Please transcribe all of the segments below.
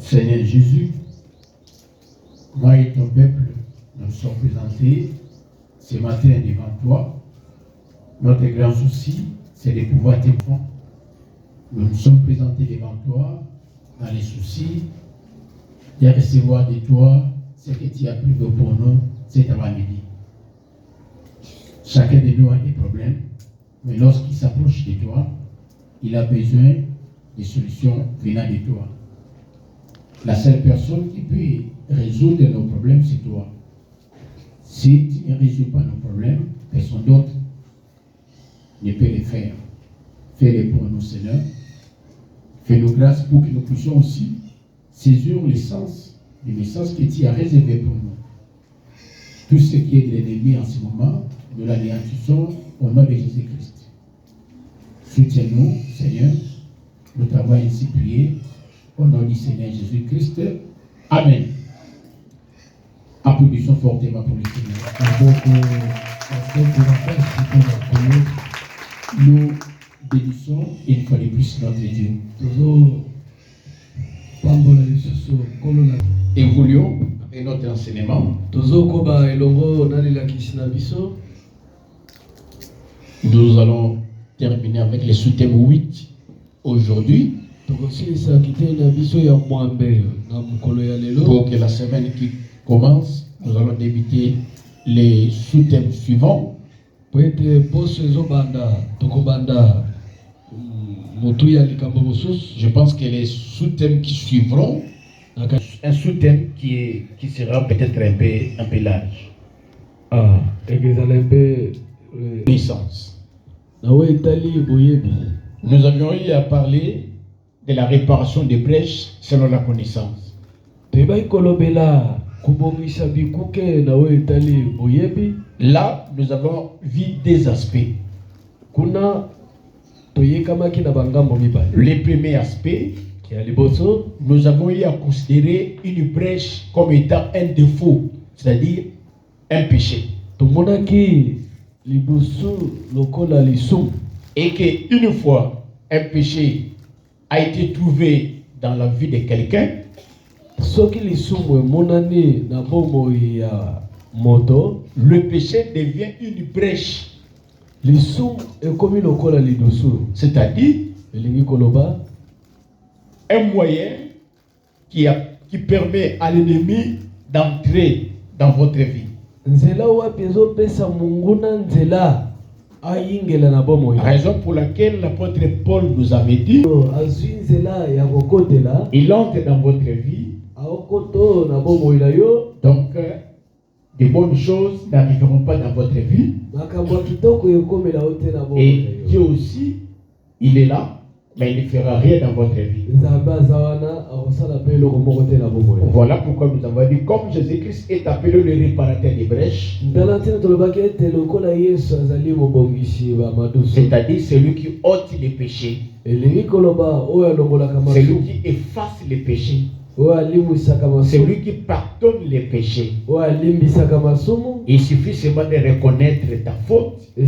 Seigneur Jésus, moi et ton peuple, nous sommes présentés ce matin devant toi. Notre grand souci, c'est de pouvoir te prendre. Nous nous sommes présentés devant toi dans les soucis de recevoir de toi ce que tu as prévu pour nous cet avant-midi. Chacun de nous a des problèmes, mais lorsqu'il s'approche de toi, il a besoin de solutions venant de toi. La seule personne qui peut résoudre nos problèmes, c'est toi. Si tu ne résous pas nos problèmes, personne d'autre ne peut les faire. Fais-les pour nous, Seigneur. Fais-nous grâce pour que nous puissions aussi saisir le sens du message que tu as réservé pour nous. Tout ce qui est de l'ennemi en ce moment, nous l'anéantissons au nom de Jésus-Christ. Soutiens-nous, Seigneur. Nous t'avons ainsi prié. Au nom du Seigneur Jésus-Christ. Amen. Applaudissons fortement pour le Seigneur. Nous bénissons une fois de plus notre Dieu. Évoluons avec notre enseignement. Nous allons terminer avec le sous-thème 8 aujourd'hui. Pour que la semaine qui commence, nous allons débuter les sous-thèmes suivants. Je pense que les sous-thèmes qui suivront, un sous-thème qui sera peut-être un peu large. Connaissance. Nous avions eu à parler de la réparation des brèches selon la connaissance. Là, nous avons vu des aspects. Le premier aspect, nous avons eu à considérer une brèche comme étant un défaut, c'est-à-dire un péché. Et qu'une fois un péché a été trouvé dans la vie de quelqu'un, le péché devient une brèche. C'est-à-dire un moyen qui permet à l'ennemi d'entrer dans votre vie. Raison pour laquelle l'apôtre Paul nous avait dit, il entre dans votre vie, donc de bonnes choses n'arriveront pas dans votre vie. Et Dieu aussi, il est là, mais il ne fera rien dans votre vie. Voilà pourquoi nous avons dit, comme Jésus-Christ est appelé le réparateur des brèches, c'est-à-dire celui qui ôte les péchés, celui qui efface les péchés, celui qui pardonne les péchés. Il suffit seulement de reconnaître ta faute. Et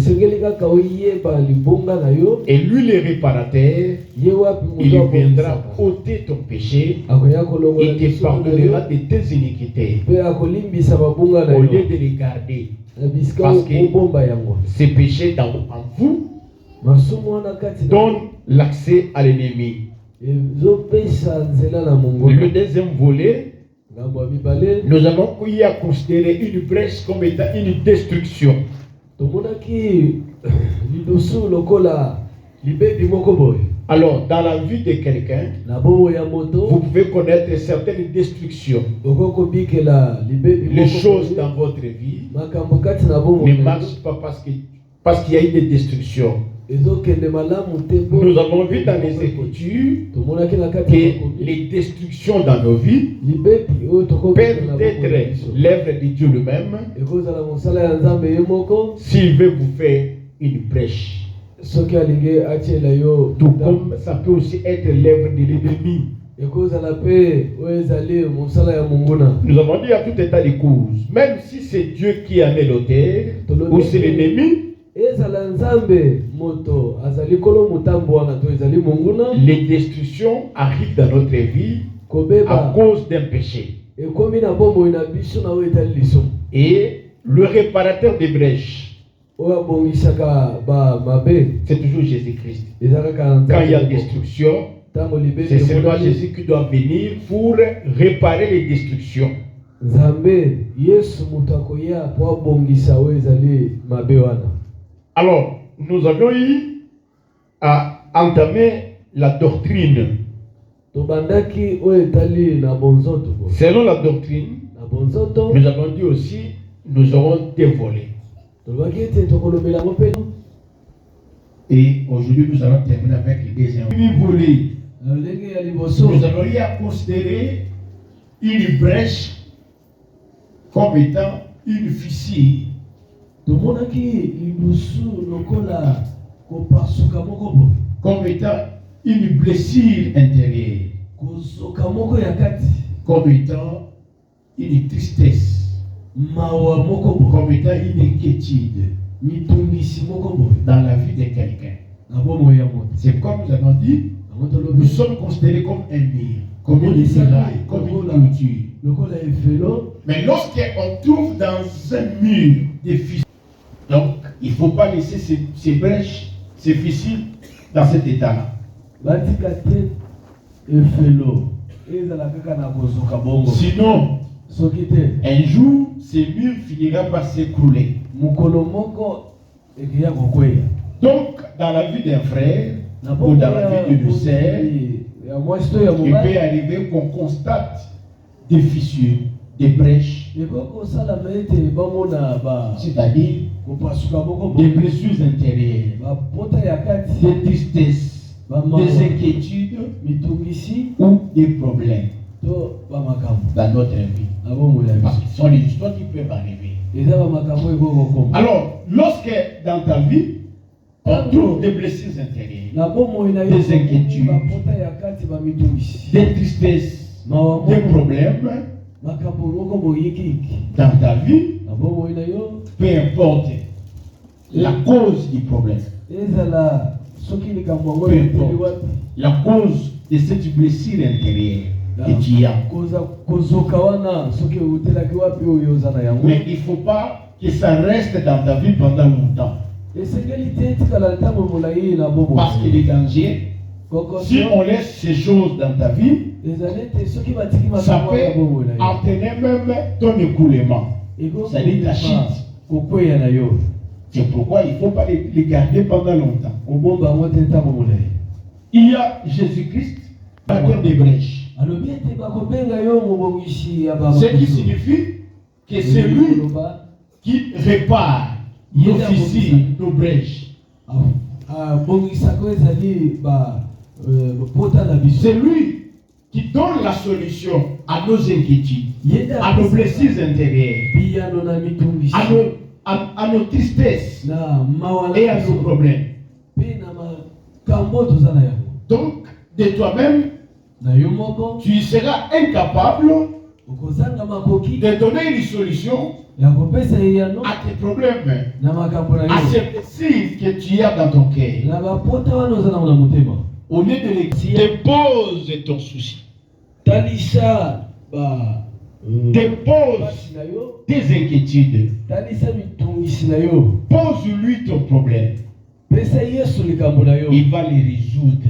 lui, le réparateur, il viendra ôter ton péché et te pardonnera de tes iniquités au lieu de les garder. Parce que ces péchés en vous donnent l'accès à l'ennemi. Le deuxième volet, nous avons eu à considérer une brèche comme étant une destruction. Alors, dans la vie de quelqu'un, vous pouvez connaître certaines destructions. Les choses dans votre vie ne marchent pas parce qu'il y a eu des destructions. Nous avons vu dans les Écritures que les destructions dans nos vies peuvent être l'œuvre de Dieu lui-même s'il veut vous faire une brèche. Tout comme ça peut aussi être l'œuvre de l'ennemi. Nous avons dit à tout état de cause, même si c'est Dieu qui en est l'auteur ou c'est l'ennemi, Les destructions arrivent dans notre vie à cause d'un péché. Et le réparateur des brèches, c'est toujours Jésus-Christ. Quand il y a destruction, c'est seulement Jésus qui doit venir pour réparer les destructions. Alors, nous avons eu à entamer la doctrine. Selon la doctrine, nous avons dit aussi, nous aurons dévolé. Et aujourd'hui, nous allons terminer avec les deuxième volet. Nous allons y considérer une brèche comme étant une fissure. Comme étant une blessure intérieure. Comme étant une tristesse. Comme étant une inquiétude dans la vie de quelqu'un. C'est comme nous avons dit, nous sommes considérés comme un mur, comme une muraille, comme une clôture. Mais lorsqu'on trouve dans un mur des fissures, donc il ne faut pas laisser ces brèches, ces fissures dans cet état-là. Sinon, un jour, ces murs finira par s'écrouler. Donc, dans la vie d'un frère, ou dans la vie d'une sœur, il peut arriver qu'on constate des fissures, des brèches, c'est-à-dire des blessures intérieures, des tristesses, des inquiétudes ou des problèmes dans notre vie. Parce que ce sont les histoires qui peuvent arriver. Alors, lorsque dans ta vie, on trouve des blessures intérieures, des inquiétudes, des tristesses, des problèmes dans ta vie, peu importe la cause du problème, peu importe la cause de cette blessure intérieure que tu as. Mais il ne faut pas que ça reste dans ta vie pendant longtemps. Parce que les dangers, si on laisse ces choses dans ta vie, ça peut entraîner même ton écoulement. C'est-à-dire ta chute. C'est pourquoi il ne faut pas les garder pendant longtemps. Il y a Jésus-Christ, batteur des brèches. Ce qui signifie que c'est lui qui répare nos fissures, nos brèches. C'est lui qui donne la solution à nos inquiétudes, à nos blessures intérieures, à nos tristesses et à nos problèmes. Donc, de toi-même, tu seras incapable de donner une solution à tes problèmes, à ces blessures que tu as dans ton cœur. Au lieu de les dépose ton souci. Dépose tes inquiétudes. Pose-lui ton problème. Il va les résoudre.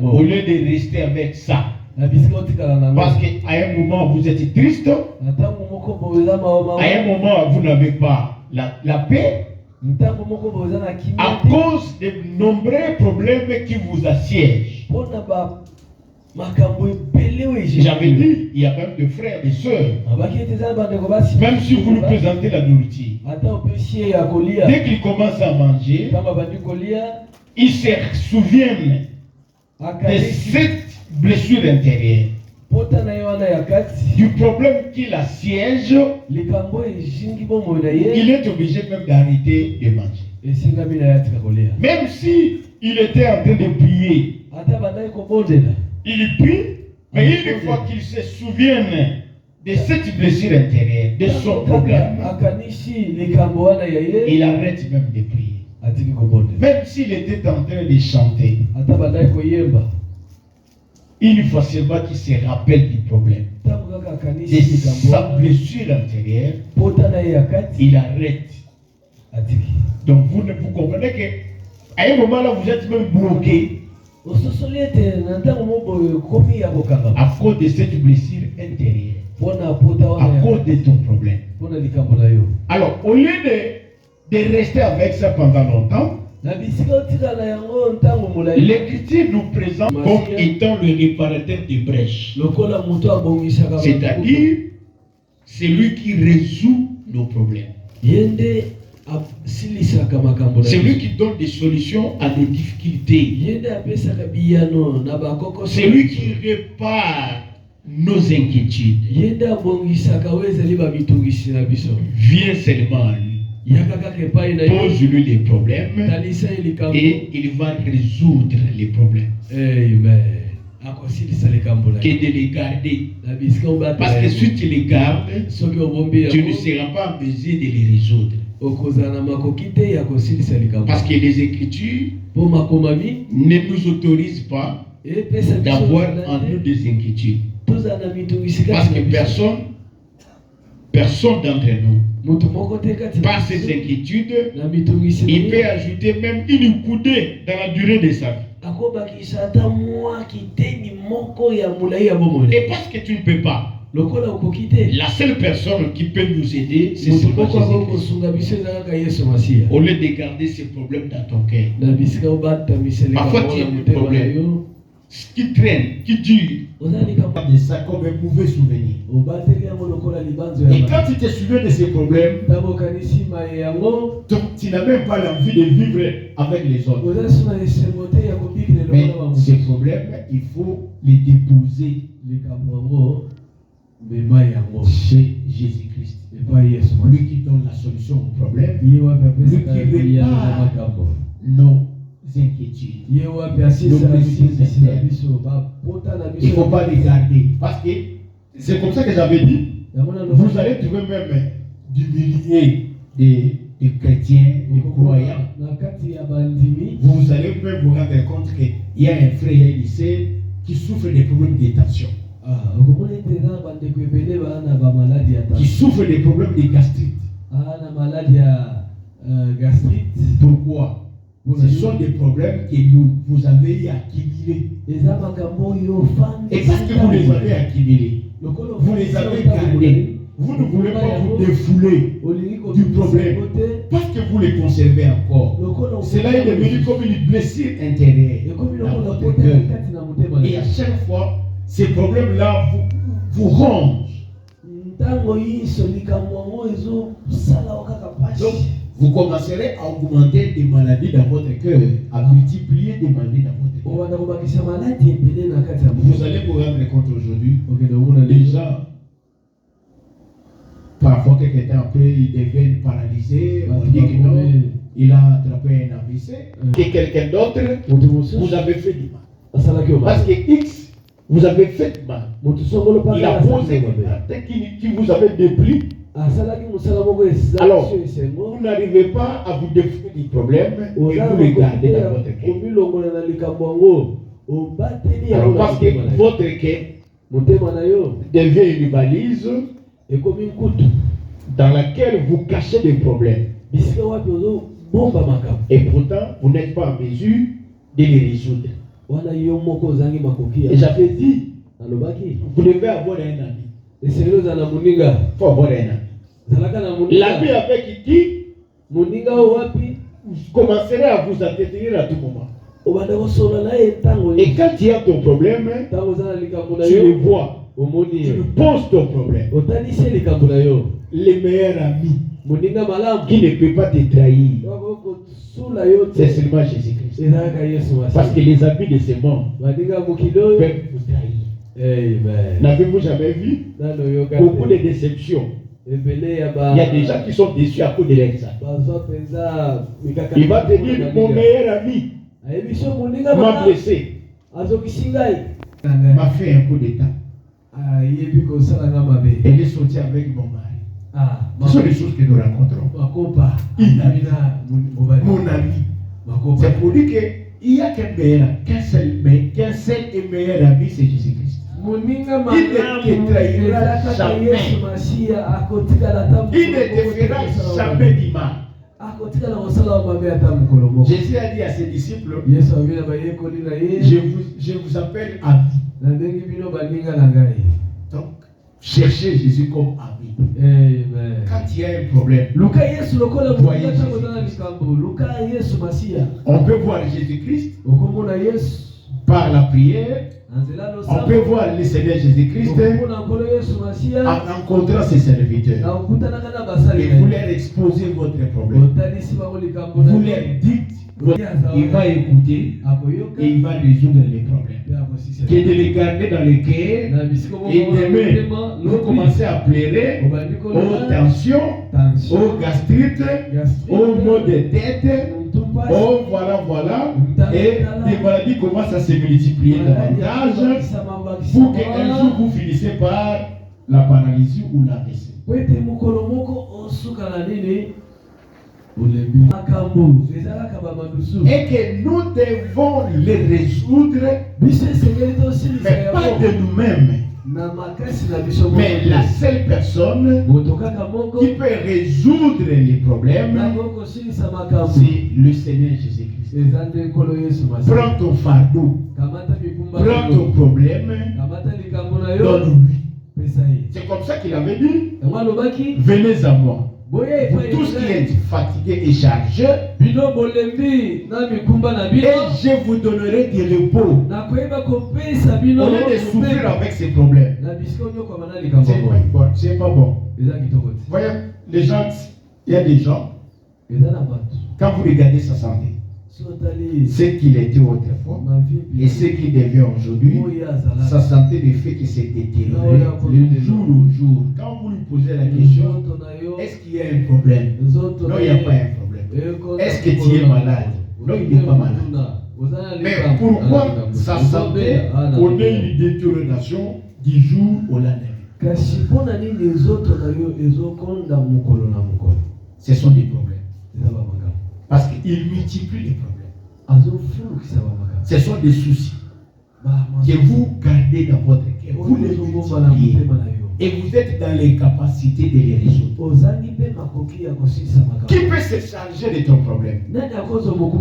Au lieu de rester avec ça. Parce qu'à un moment vous êtes triste, à un moment vous n'avez pas la paix, à cause de nombreux problèmes qui vous assiègent. J'avais dit, il y a même des frères et des sœurs, même si vous lui présentez la nourriture, dès qu'ils commencent à manger, ils se souviennent de cette blessure intérieure, du problème qui l'assiège. Il est obligé même d'arrêter de manger. Même si il était en train de prier, il prie, mais une fois qu'il se souvient de cette blessure intérieure, de son problème, il arrête même de prier. Même s'il était en train de chanter, une fois seulement qu'il se rappelle du problème, de sa blessure intérieure, il arrête. Donc vous comprenez qu'à un moment là, vous êtes même bloqué à cause de cette blessure intérieure, à cause de ton problème. Alors, au lieu de rester avec ça pendant longtemps, l'Écriture nous présente comme étant le réparateur des brèches. C'est-à-dire, c'est lui qui résout nos problèmes. C'est lui qui donne des solutions à nos difficultés. C'est lui qui répare nos inquiétudes. Viens seulement à lui. Pose-lui les problèmes et il va résoudre les problèmes. Amen. Que de les garder. Parce que si tu les gardes, tu ne seras pas en mesure de les résoudre. Parce que les Écritures ne nous autorisent pas d'avoir en nous des inquiétudes. Parce que personne d'entre nous, par ses inquiétudes, il peut ajouter même une coudée dans la durée de sa vie. Et parce que tu ne peux pas, la seule personne qui peut nous aider, c'est seulement Jésus-Christ. Au lieu de garder ces problèmes dans ton cœur, parfois tu as des problèmes qui traînent, qui durent. De ça comme un mauvais souvenir. Et quand tu te souviens de ces problèmes, tu n'as même pas l'envie de vivre avec les autres. Mais ces problèmes, il faut les déposer chez Jésus-Christ. Lui qui donne la solution au problème, lui qui répare nos inquiétudes. Il ne faut pas les garder. Parce que c'est comme ça que j'avais dit. Vous allez trouver même du millier de chrétiens, de croyants. Vous allez même vous rendre compte qu'il y a un frère et une sœur qui souffrent des problèmes de tension. Qui souffrent des problèmes de gastrite. Pourquoi? Ce sont des problèmes que vous avez accumulés. Et parce que vous les avez accumulés, vous les avez gardés. Vous ne voulez pas vous défouler du problème parce que vous les conservez encore. Cela est devenu comme une blessure intérieure dans votre cœur. Et à chaque fois, ces problèmes-là vous rongent. Donc, vous commencerez à augmenter des maladies dans votre cœur, à multiplier des maladies dans votre cœur. Vous allez vous rendre compte aujourd'hui, les gens, parfois quelques temps après, ils deviennent paralysés. On dit que non, il a attrapé un AVC. Et quelqu'un d'autre, vous avez fait du mal. Parce que X, vous avez fait du mal. Il a posé des actes qui vous avaient déplu. Alors, vous n'arrivez pas à vous défouler du problème et vous les gardez dans votre cœur. Alors, parce que votre cœur devient une valise dans laquelle vous cachez des problèmes. Et pourtant, vous n'êtes pas en mesure de les résoudre. Et j'avais dit, vous devez avoir un ami. Il faut avoir un ami. L'ami avec qui vous commencerez à vous entretenir à tout moment. Et quand il y a ton problème, tu le vois, tu lui poses ton problème. Les meilleurs amis qui ne peut pas te trahir, c'est seulement Jésus-Christ. Parce que les amis de ce monde peuvent vous trahir. N'avez-vous jamais vu beaucoup de déceptions? Il y a des gens qui sont déçus à cause de l'examen. Il va te dire, mon meilleur ami m'a blessé, m'a fait un coup d'état. Elle est sortie avec mon mari. Ce sont les choses que nous rencontrons. Mon ami. C'est pour dire qu'il n'y a qu'un seul et meilleur ami, c'est Jésus-Christ. Il ne te trahira jamais. Il ne te fera jamais du mal. Jésus a dit à ses disciples, je vous appelle ami. Donc, cherchez Jésus comme ami. Quand il y a un problème, voyez Jésus-Christ. On peut voir Jésus-Christ par la prière. On peut voir le Seigneur Jésus-Christ en rencontrant ses serviteurs. Et vous leur exposez votre problème. Vous leur dites, il va écouter et il va résoudre les problèmes. Que de les garder dans le cœur et demain, vous commencez à pleurer aux tensions, aux gastrites, aux maux de tête. Oh, voilà. Et les maladies commencent à se multiplier davantage pour qu'un jour vous finissez par la paralysie ou la l'AVC. Et que nous devons les résoudre, mais pas de nous-mêmes. Mais la seule personne qui peut résoudre les problèmes, c'est le Seigneur Jésus-Christ. Prends ton fardeau, prends ton problème, donne-lui. C'est comme ça qu'il avait dit, venez à moi. Vous tous qui êtes fatigués et chargés, et je vous donnerai du repos. Au lieu de souffrir avec ces problèmes. C'est pas bon. Voyez, les gens, il y a des gens, quand vous regardez sa santé, ce qu'il était autrefois et ce qu'il devient aujourd'hui, sa santé ne fait que se détériorer le jour au jour. Quand vous lui posez la question, est-ce qu'il y a un problème? Non, il n'y a pas un problème. Est-ce que tu es malade? Non, il n'est pas malade. Mais pourquoi sa santé connaît une détérioration du jour au lendemain? Ce sont des problèmes. Parce qu'il multiplie les problèmes. Ce sont des soucis que vous gardez dans votre cœur. Vous les multipliez. Et vous êtes dans l'incapacité de les résoudre. Qui peut se charger de ton problème?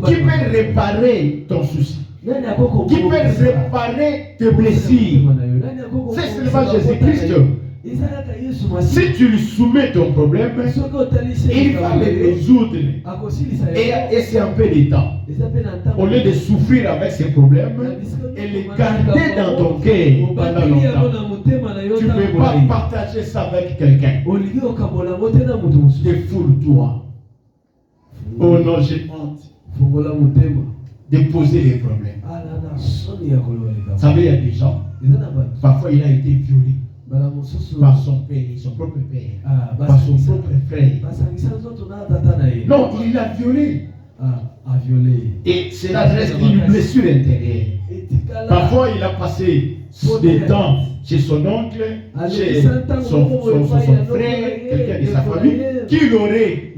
Qui peut réparer ton souci? Qui peut réparer tes blessures? C'est seulement Jésus-Christ. Si tu lui soumets ton problème, il va le résoudre. Et c'est un peu de temps. Au lieu de souffrir avec ses problèmes et les garder dans ton cœur pendant longtemps, tu ne peux pas partager ça avec quelqu'un. Défoule-toi. Oh non, j'ai honte de poser les problèmes. Vous savez, il y a des gens, parfois il a été violé par son père, son propre père, par son propre frère. Non, il l'a violé. Et cela reste une blessure intérieure. Parfois, il a passé des temps chez son oncle, chez son frère, quelqu'un de sa famille, qui l'aurait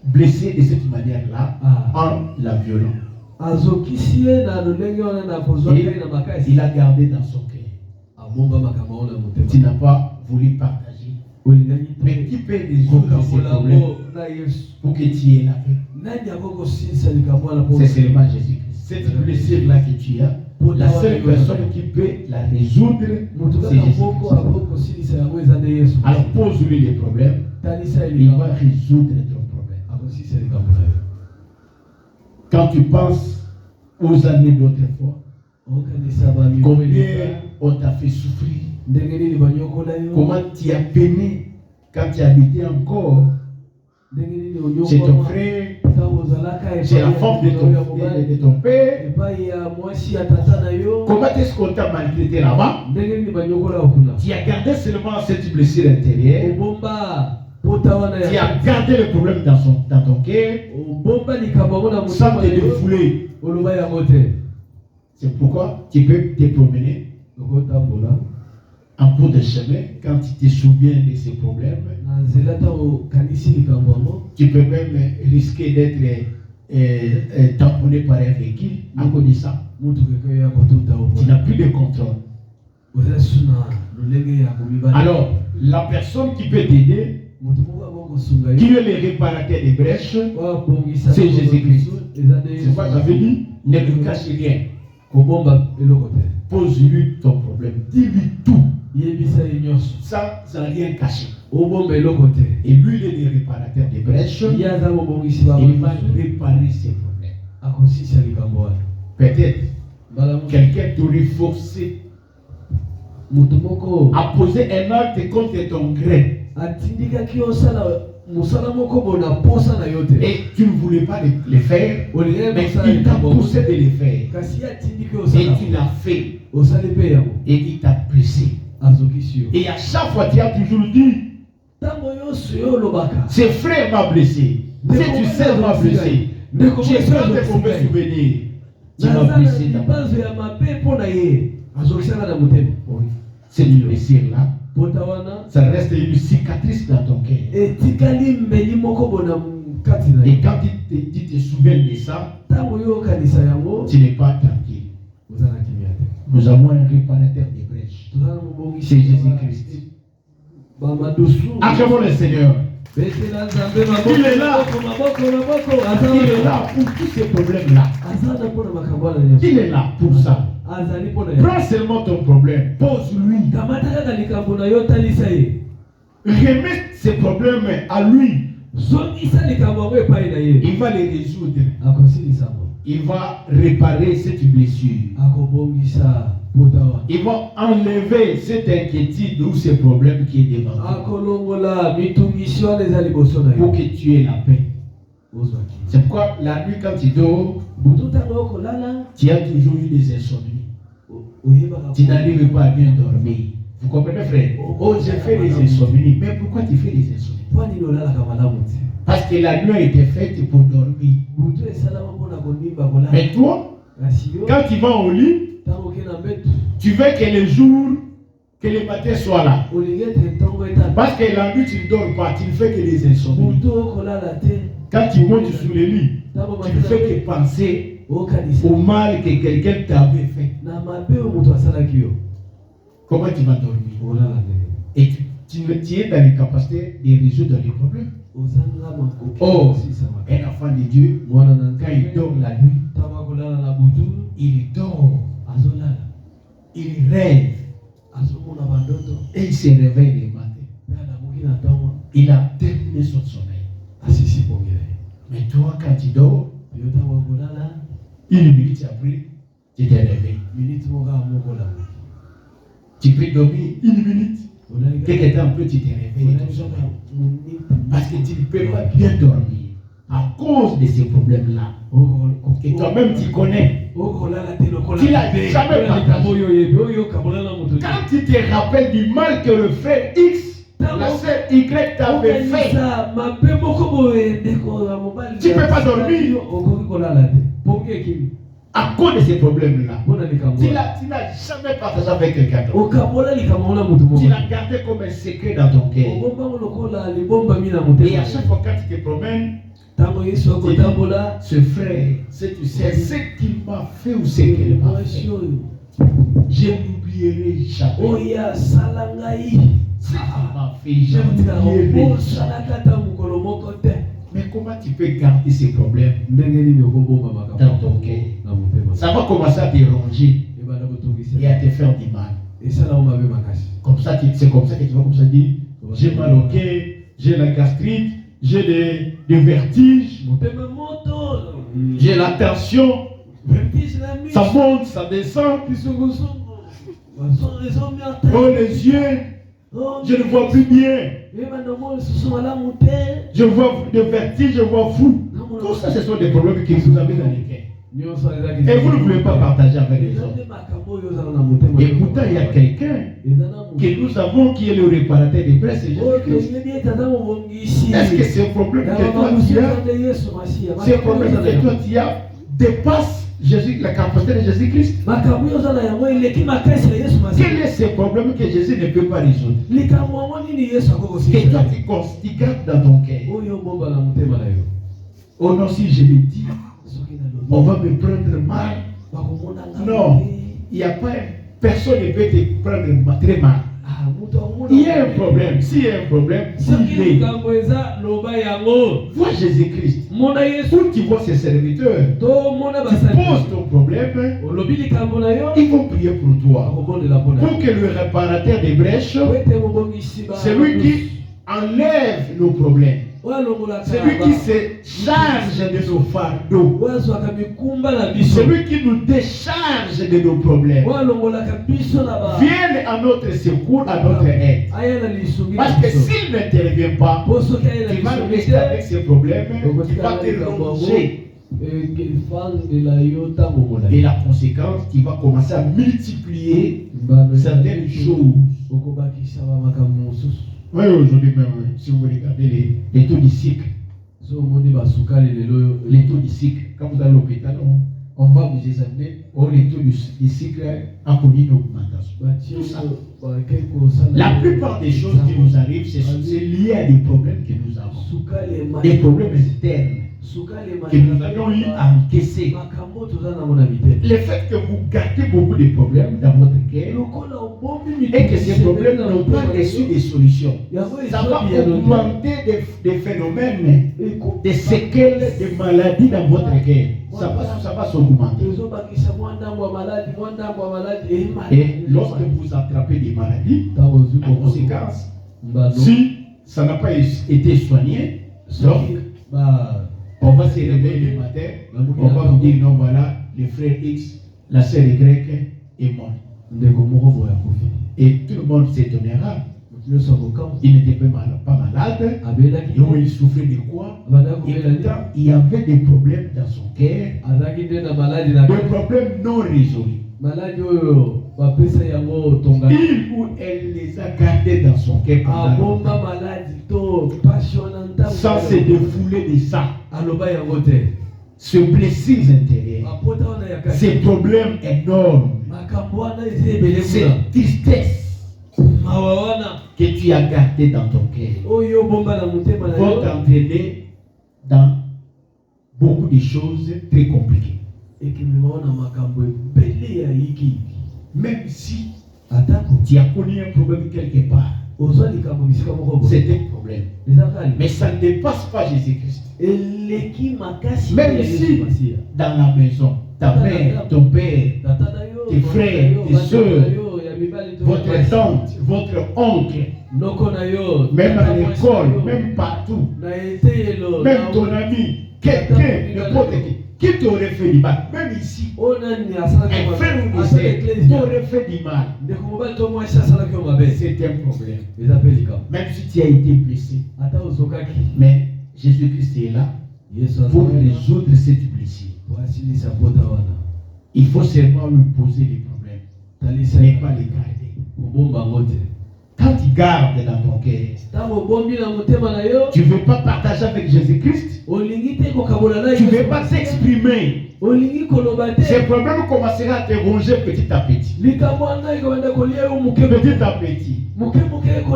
blessé de cette manière-là en la violant. Et il a gardé dans son cœur. Tu n'as pas voulu partager. Mais qui peut résoudre ces problèmes pour que tu aies la paix? C'est seulement Jésus-Christ. Cette blessure-là que tu as, la seule personne qui peut la résoudre, c'est Jésus-Christ. Alors pose-lui les problèmes, il va résoudre ton problème. Quand tu penses aux années d'autrefois, combien on t'a fait souffrir, comment tu as peiné quand tu habitais encore chez ton frère, chez la femme de ton père. Comment est-ce qu'on t'a maltraité là-bas? Tu as gardé seulement cette blessure intérieure. Tu as gardé le problème dans ton cœur sans te défouler. C'est pourquoi tu peux te promener En cours de chemin, quand tu te souviens de ces problèmes, tu peux même risquer d'être tamponné par un véhicule à cause de ça. Tu n'as plus de contrôle. Alors, la personne qui peut t'aider, qui est le réparateur des brèches, c'est Jésus-Christ. C'est quoi ça veut dire? Ne lui cache rien. Pose-lui ton problème. Dis-lui tout. Ça n'a rien caché. Et lui, il est le réparateur des brèches. Il va réparer ses problèmes. Peut-être quelqu'un t'aurait forcé à poser un acte contre ton gré. Et tu ne voulais pas le faire, mais il t'a poussé de le faire. Et tu l'as fait. Et il t'a pressé. Et à chaque fois, tu as toujours dit, ce frère m'a blessé. Si tu sais m'a blessé. J'ai peur de mauvais souvenirs. Tu m'as blessé. Cette blessure-là, ça reste une cicatrice dans ton cœur. Et quand tu te souviens de ça, tu n'es pas tranquille. Nous avons un réparateur des brèches. C'est Jésus-Christ. Acclamons le Seigneur. Il est là. Il est là pour tous ces problèmes-là. Il est là pour ça. Prends seulement ton problème. Pose-lui. Remets ces problèmes à lui. Il va les résoudre. Il va réparer cette blessure. Il va enlever cette inquiétude ou ce problème qui est devant toi. Pour que tu aies la paix. C'est pourquoi la nuit quand tu dors, tu as toujours eu des insomnies. Tu n'arrives pas à bien dormir. Vous comprenez, frère? Oh, j'ai fait des insomnies. Mais pourquoi tu fais des insomnies? Parce que la nuit a été faite pour dormir. Mais toi, quand tu vas au lit, tu veux que le jour, que le matin soit là. Parce que la nuit, tu ne dors pas, tu ne fais que les insomnies. Quand tu montes sur le lit, tu ne fais que penser au mal que quelqu'un t'avait fait. Comment tu vas dormir? Et tu es dans les capacités de résoudre les problèmes. Oh, un enfant de Dieu, quand il dort la nuit, il dort, il rêve, et il se réveille le matin. Il a terminé son sommeil. Mais toi, quand tu dors, une minute après, tu te réveilles. Tu peux dormir une minute. Quelques temps après, tu te réveilles. Parce que tu ne peux pas bien dormir à cause de ces problèmes-là. Et toi-même, tu connais. Tu n'as jamais partagé. Quand tu te rappelles du mal que le frère X, la sœur Y t'avait fait, tu ne peux pas dormir. À cause de ces problèmes-là, tu n'as jamais partagé avec quelqu'un d'autre. Tu l'as gardé comme un secret dans ton cœur. Et à chaque fois quand tu te promènes, tu dis, ce frère, tu sais ce qu'il m'a fait ou ce qu'il m'a fait, je n'oublierai jamais. Ce qu'il m'a fait, je n'oublierai jamais. Mais comment tu peux garder ces problèmes dans ton cœur? Ça va commencer à te ronger et à te faire du mal. Comme ça, c'est comme ça que tu vas comme ça dire, j'ai mal au cœur, j'ai la gastrite, j'ai des vertiges, j'ai la tension, ça monte, ça descend. Oh les yeux, je ne vois plus bien. Je vois des vertiges, je vois fou. Tout ça, ce sont des problèmes que vous avez dans les cœurs. Et vous ne voulez pas partager avec les autres. Et pourtant, il y a quelqu'un que nous avons qui est le réparateur des brèches. Est-ce que ce problème que toi tu as, ce problème que toi tu as dépasse Jésus, la capacité de Jésus-Christ. Quel est ce problème que Jésus ne peut pas résoudre? Que toi tu gardes dans ton cœur. Oh non, si je le dis, on va me prendre mal. Non, il n'y a pas, personne ne peut te prendre très mal. Il y a un problème. S'il y a un problème, s'il est. Vois Jésus-Christ. Où tu vois ses serviteurs, tu poses ton problème, ils vont prier pour toi. Pour que le réparateur des brèches, c'est lui qui enlève nos problèmes. C'est lui qui se charge de nos fardeaux. C'est lui qui nous décharge de nos problèmes. Vienne à notre secours, à notre aide. Parce que s'il n'intervient pas, il va rester avec ses problèmes, il va te ronger. Et la conséquence, il va commencer à multiplier certaines choses. Oui, aujourd'hui même, si vous regardez les taux du cycle, les taux du cycle, quand vous allez à l'hôpital, on va vous examiner, les taux du cycle a connu une augmentation. Tout ça. La plupart des choses qui nous arrivent, c'est lié à des problèmes que nous avons. Des problèmes internes que nous avons eu à encaisser. Le fait que vous gardez beaucoup de problèmes dans votre cœur et que ces problèmes n'ont pas reçu des solutions, ça va augmenter des phénomènes, des séquelles, des maladies dans votre cœur. Ça va s'augmenter. Et lorsque vous attrapez des maladies, en conséquence, si ça n'a pas été soigné, donc on va se réveiller le matin, on va vous dire non, voilà, le frère X, la sœur Y est morte. Et tout le monde s'étonnera. Il n'était pas malade. Et il souffrait de quoi? Et pourtant, il y avait des problèmes dans son cœur, des problèmes non résolus. Il ou elle les a gardés dans son cœur sans se défouler de ça. Ce blessures intérieures, ces problèmes énormes, cette tristesse que tu as gardé dans ton cœur vont t'entraîner dans beaucoup de choses très compliquées. Même si tu as connu un problème quelque part, c'est un problème. Mais ça ne dépasse pas Jésus-Christ. Même si dans la maison, ta mère, ton père, tes frères, tes soeurs, votre tante, votre oncle, même à l'école, même partout, même ton ami, quelqu'un, n'importe qui t'aurait fait du mal, même ici, un frère ou une sœur t'aurait fait du mal, c'est un problème. Même si tu as été blessé, mais Jésus-Christ est là pour résoudre cette blessure. Il faut seulement lui poser les problèmes, mais pas les garder. Quand tu gardes dans ton cœur, tu ne veux pas partager avec Jésus-Christ, tu ne veux pas s'exprimer. Ces problèmes commenceront à te ronger petit à petit. Petit à petit.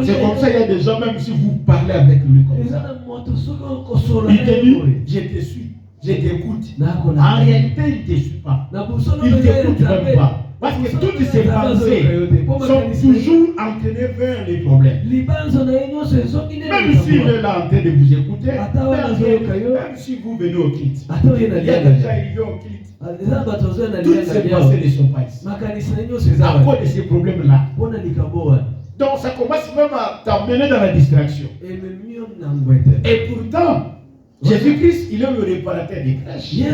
C'est comme ça, il y a des gens, même si vous parlez avec lui comme ça, il te dit, je te suis, je t'écoute. En réalité, il ne te suit pas. Il ne t'écoute même pas. Parce que toutes ces pensées sont toujours entraînées vers les problèmes. Même s'il est là en train de vous écouter, même si vous venez au kit, il y a déjà arrivé au kit. Toutes ces pensées ne sont pas ici. À cause de ces problèmes-là. Donc ça commence même à t'amener dans la distraction. Et pourtant, Jésus-Christ, il est le réparateur des crèches. Il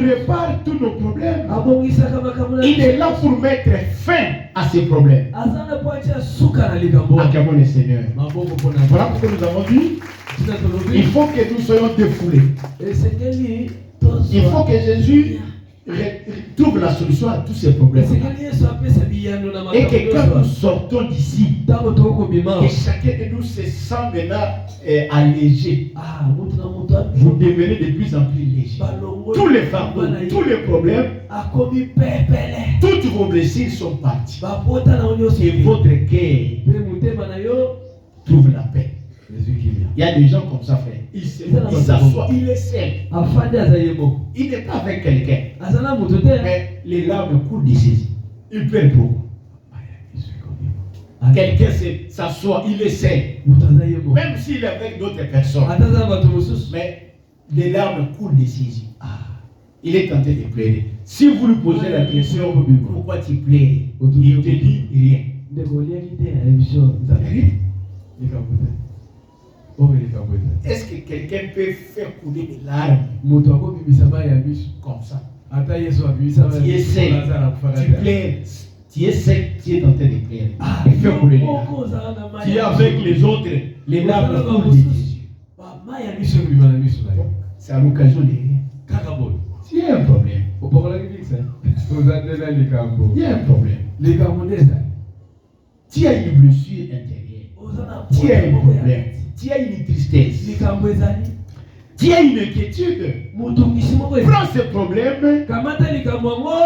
répare tous nos problèmes. Il est là pour mettre fin à ces problèmes. Acclamons le Seigneur. Voilà pourquoi nous avons dit, il faut que nous soyons défoulés. Il faut que Jésus trouve la solution à tous ces problèmes. Et que quand nous sortons d'ici, que chacun de nous se sent maintenant allégé. Vous devenez de plus en plus léger. Tous les fardeaux, tous les problèmes, toutes vos blessures sont parties. Et votre cœur trouve la paix. Il y a des gens comme ça, frère. Il s'assoit, il est seul. Il n'est pas avec quelqu'un. Mais les larmes coulent de ses yeux. Il pleure beaucoup. Quelqu'un s'assoit, il est seul. Même s'il est avec d'autres personnes. Mais les larmes coulent de ses yeux. Il est tenté de pleurer. Si vous lui posez la question, pourquoi tu pleures, il te dit rien. Est-ce que quelqu'un peut faire couler des larmes comme ça? Tu es seul, tu pleures, tu es seul, tu es tenté de pleurer. Il fait couler les larmes. Tu es avec les autres, les larmes coulent de tes yeux. C'est à l'occasion de rien. Il y a un problème. Il y a un problème. Tu as une blessure intérieure. Tu as un problème. Tu as une tristesse. Tu as une inquiétude. Prends ce problème.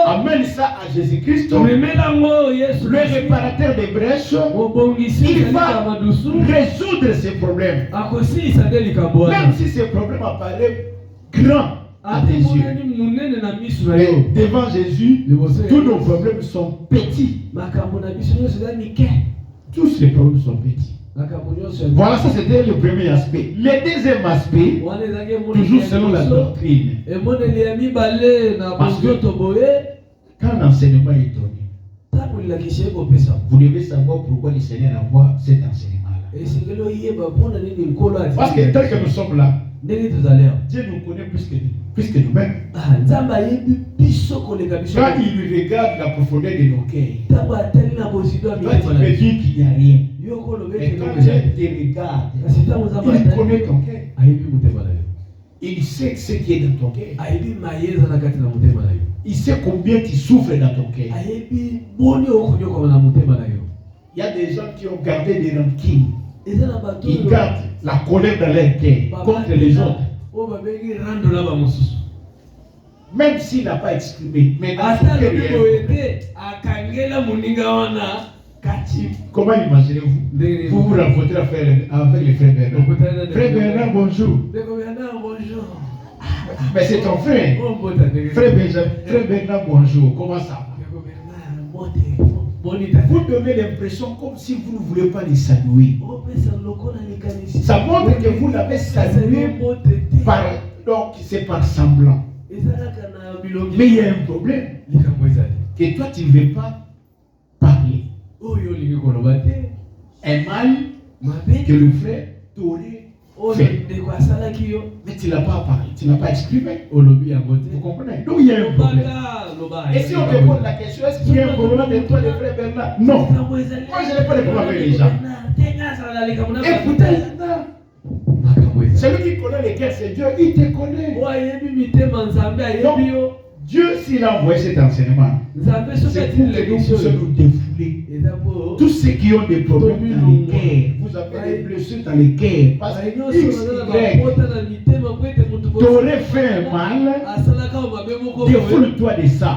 Amène ça à Jésus-Christ. Le réparateur des brèches. Il va résoudre ces problèmes. Même si ces problèmes apparaissent grands à tes yeux. Mais devant Jésus, tous nos problèmes sont petits. Tous les problèmes sont petits. Voilà, ça c'était le premier aspect. Le deuxième aspect, toujours selon la doctrine. Parce que quand l'enseignement est donné, vous devez savoir pourquoi le Seigneur envoie cet enseignement-là. Parce que tel que nous sommes là, Dieu nous connaît plus que nous-mêmes. Quand il regarde la profondeur de nos cœurs, toi tu peux dire qu'il n'y a rien. Mais quand Dieu te regarde, il connaît ton cœur. Il sait ce qui est dans ton cœur. Il sait combien tu souffres dans ton cœur. Il y a des gens qui ont gardé des rancunes. Ils gardent la colère dans leur cœur contre les autres. Même s'il n'a pas exprimé, mais dans son cœur, comment imaginez-vous? Vous vous rencontrez avec les frères Bernard. Frère Bernard, bonjour. Mais c'est ton frère. Frère Bernard, bonjour. Comment ça va? Vous donnez l'impression comme si vous ne voulez pas les saluer. Ça montre que vous l'avez salué donc c'est par semblant. Mais il y a un problème. Que toi tu ne veux pas parler. Un mal que le frère t'aurait fait. Mais tu ne l'as pas parlé, tu n'as pas exprimé. Vous comprenez? Donc il y a un problème. Et si on te pose la question, est-ce qu'il y a un problème avec toi, les frères Bernard? Non. Moi je n'ai pas de problème avec les gens. Écoutez, celui qui connaît les cœurs, c'est Dieu, il te connaît. Donc, Dieu, s'il a envoyé cet enseignement, c'est pour que nous puissions nous défouler. Tous ceux qui ont des problèmes dans les cœurs, vous avez des blessures dans les cœurs, parce que X, Y, t'aurais fait un mal, défoule-toi de ça.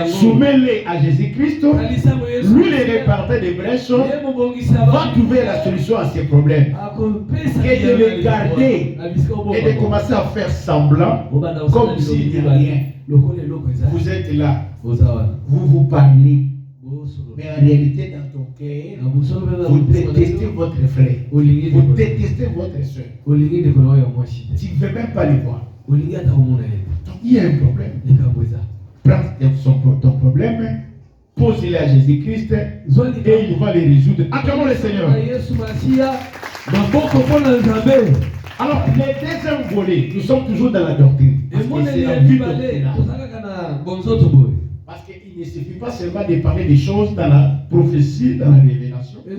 Soumets-les à Jésus-Christ, lui le réparateur des brèches, va trouver la solution à ces problèmes. Et de les garder et de commencer à faire semblant comme s'il n'y a rien. Vous êtes là, vous parlez, mais en réalité dans ton cœur, vous détestez votre frère, vous détestez votre soeur. Tu ne veux même pas les voir. Donc il y a un problème. Prends ton problème, pose-le à Jésus-Christ et il va les résoudre. Acclamons le Seigneur. Alors, les deuxième volet, nous sommes toujours dans la doctrine. Parce que c'est la vie doctrinale. Parce qu'il ne suffit pas seulement de parler des choses dans la prophétie, dans la révélation, et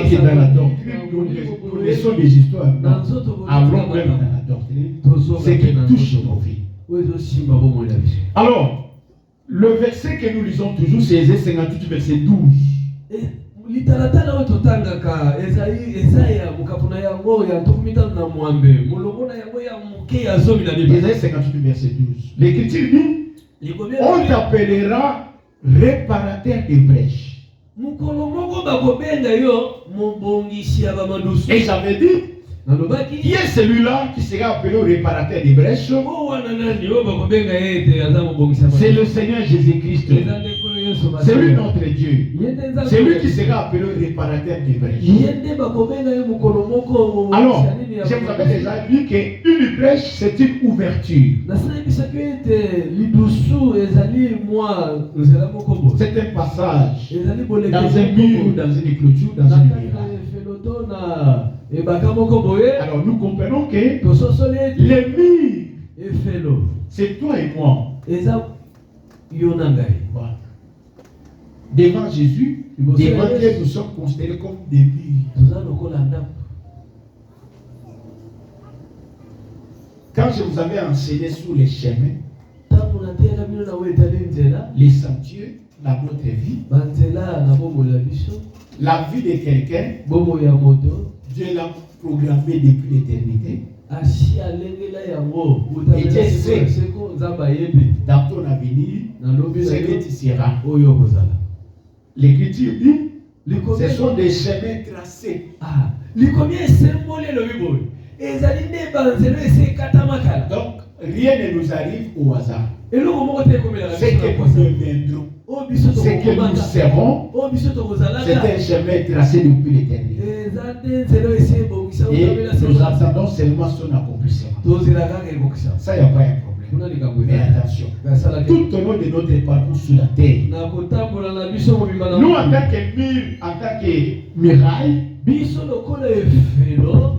que dans la doctrine, nous laissons des histoires. Allons même dans la doctrine, ce qui touche nos vies. Alors, le verset que nous lisons toujours, c'est Ésaïe 58, verset 12. Ésaïe 58, verset 12. L'Écriture dit, on t'appellera réparateur des brèches. Et j'avais dit, qui est celui-là qui sera appelé au réparateur des brèches? C'est le Seigneur Jésus-Christ. C'est lui notre Dieu. C'est lui qui sera appelé au réparateur des brèches. Alors, je vous avais déjà dit qu'une brèche, c'est une ouverture. C'est un passage dans un mur, dans une clôture, dans une muraille. Alors nous comprenons que les murs, c'est toi et moi. Voilà. Devant Jésus, devant Dieu, nous sommes considérés comme des murs. Quand je vous avais enseigné sur les chemins, les sentiers, la notre vie, la vie de quelqu'un, Dieu l'a programmé depuis l'éternité. Et Dieu sait dans ton avenir ce que tu seras. L'Écriture dit, ce sont des chemins tracés. Donc, rien ne nous arrive au hasard. Ce que nous deviendrons, ce que nous serons, c'est un chemin tracé depuis l'éternité. Et nous attendons seulement son accomplissement. Ça, il n'y a pas un problème. Mais attention, tout au long de notre parcours sur la terre, nous, en tant que mur, en tant que muraille,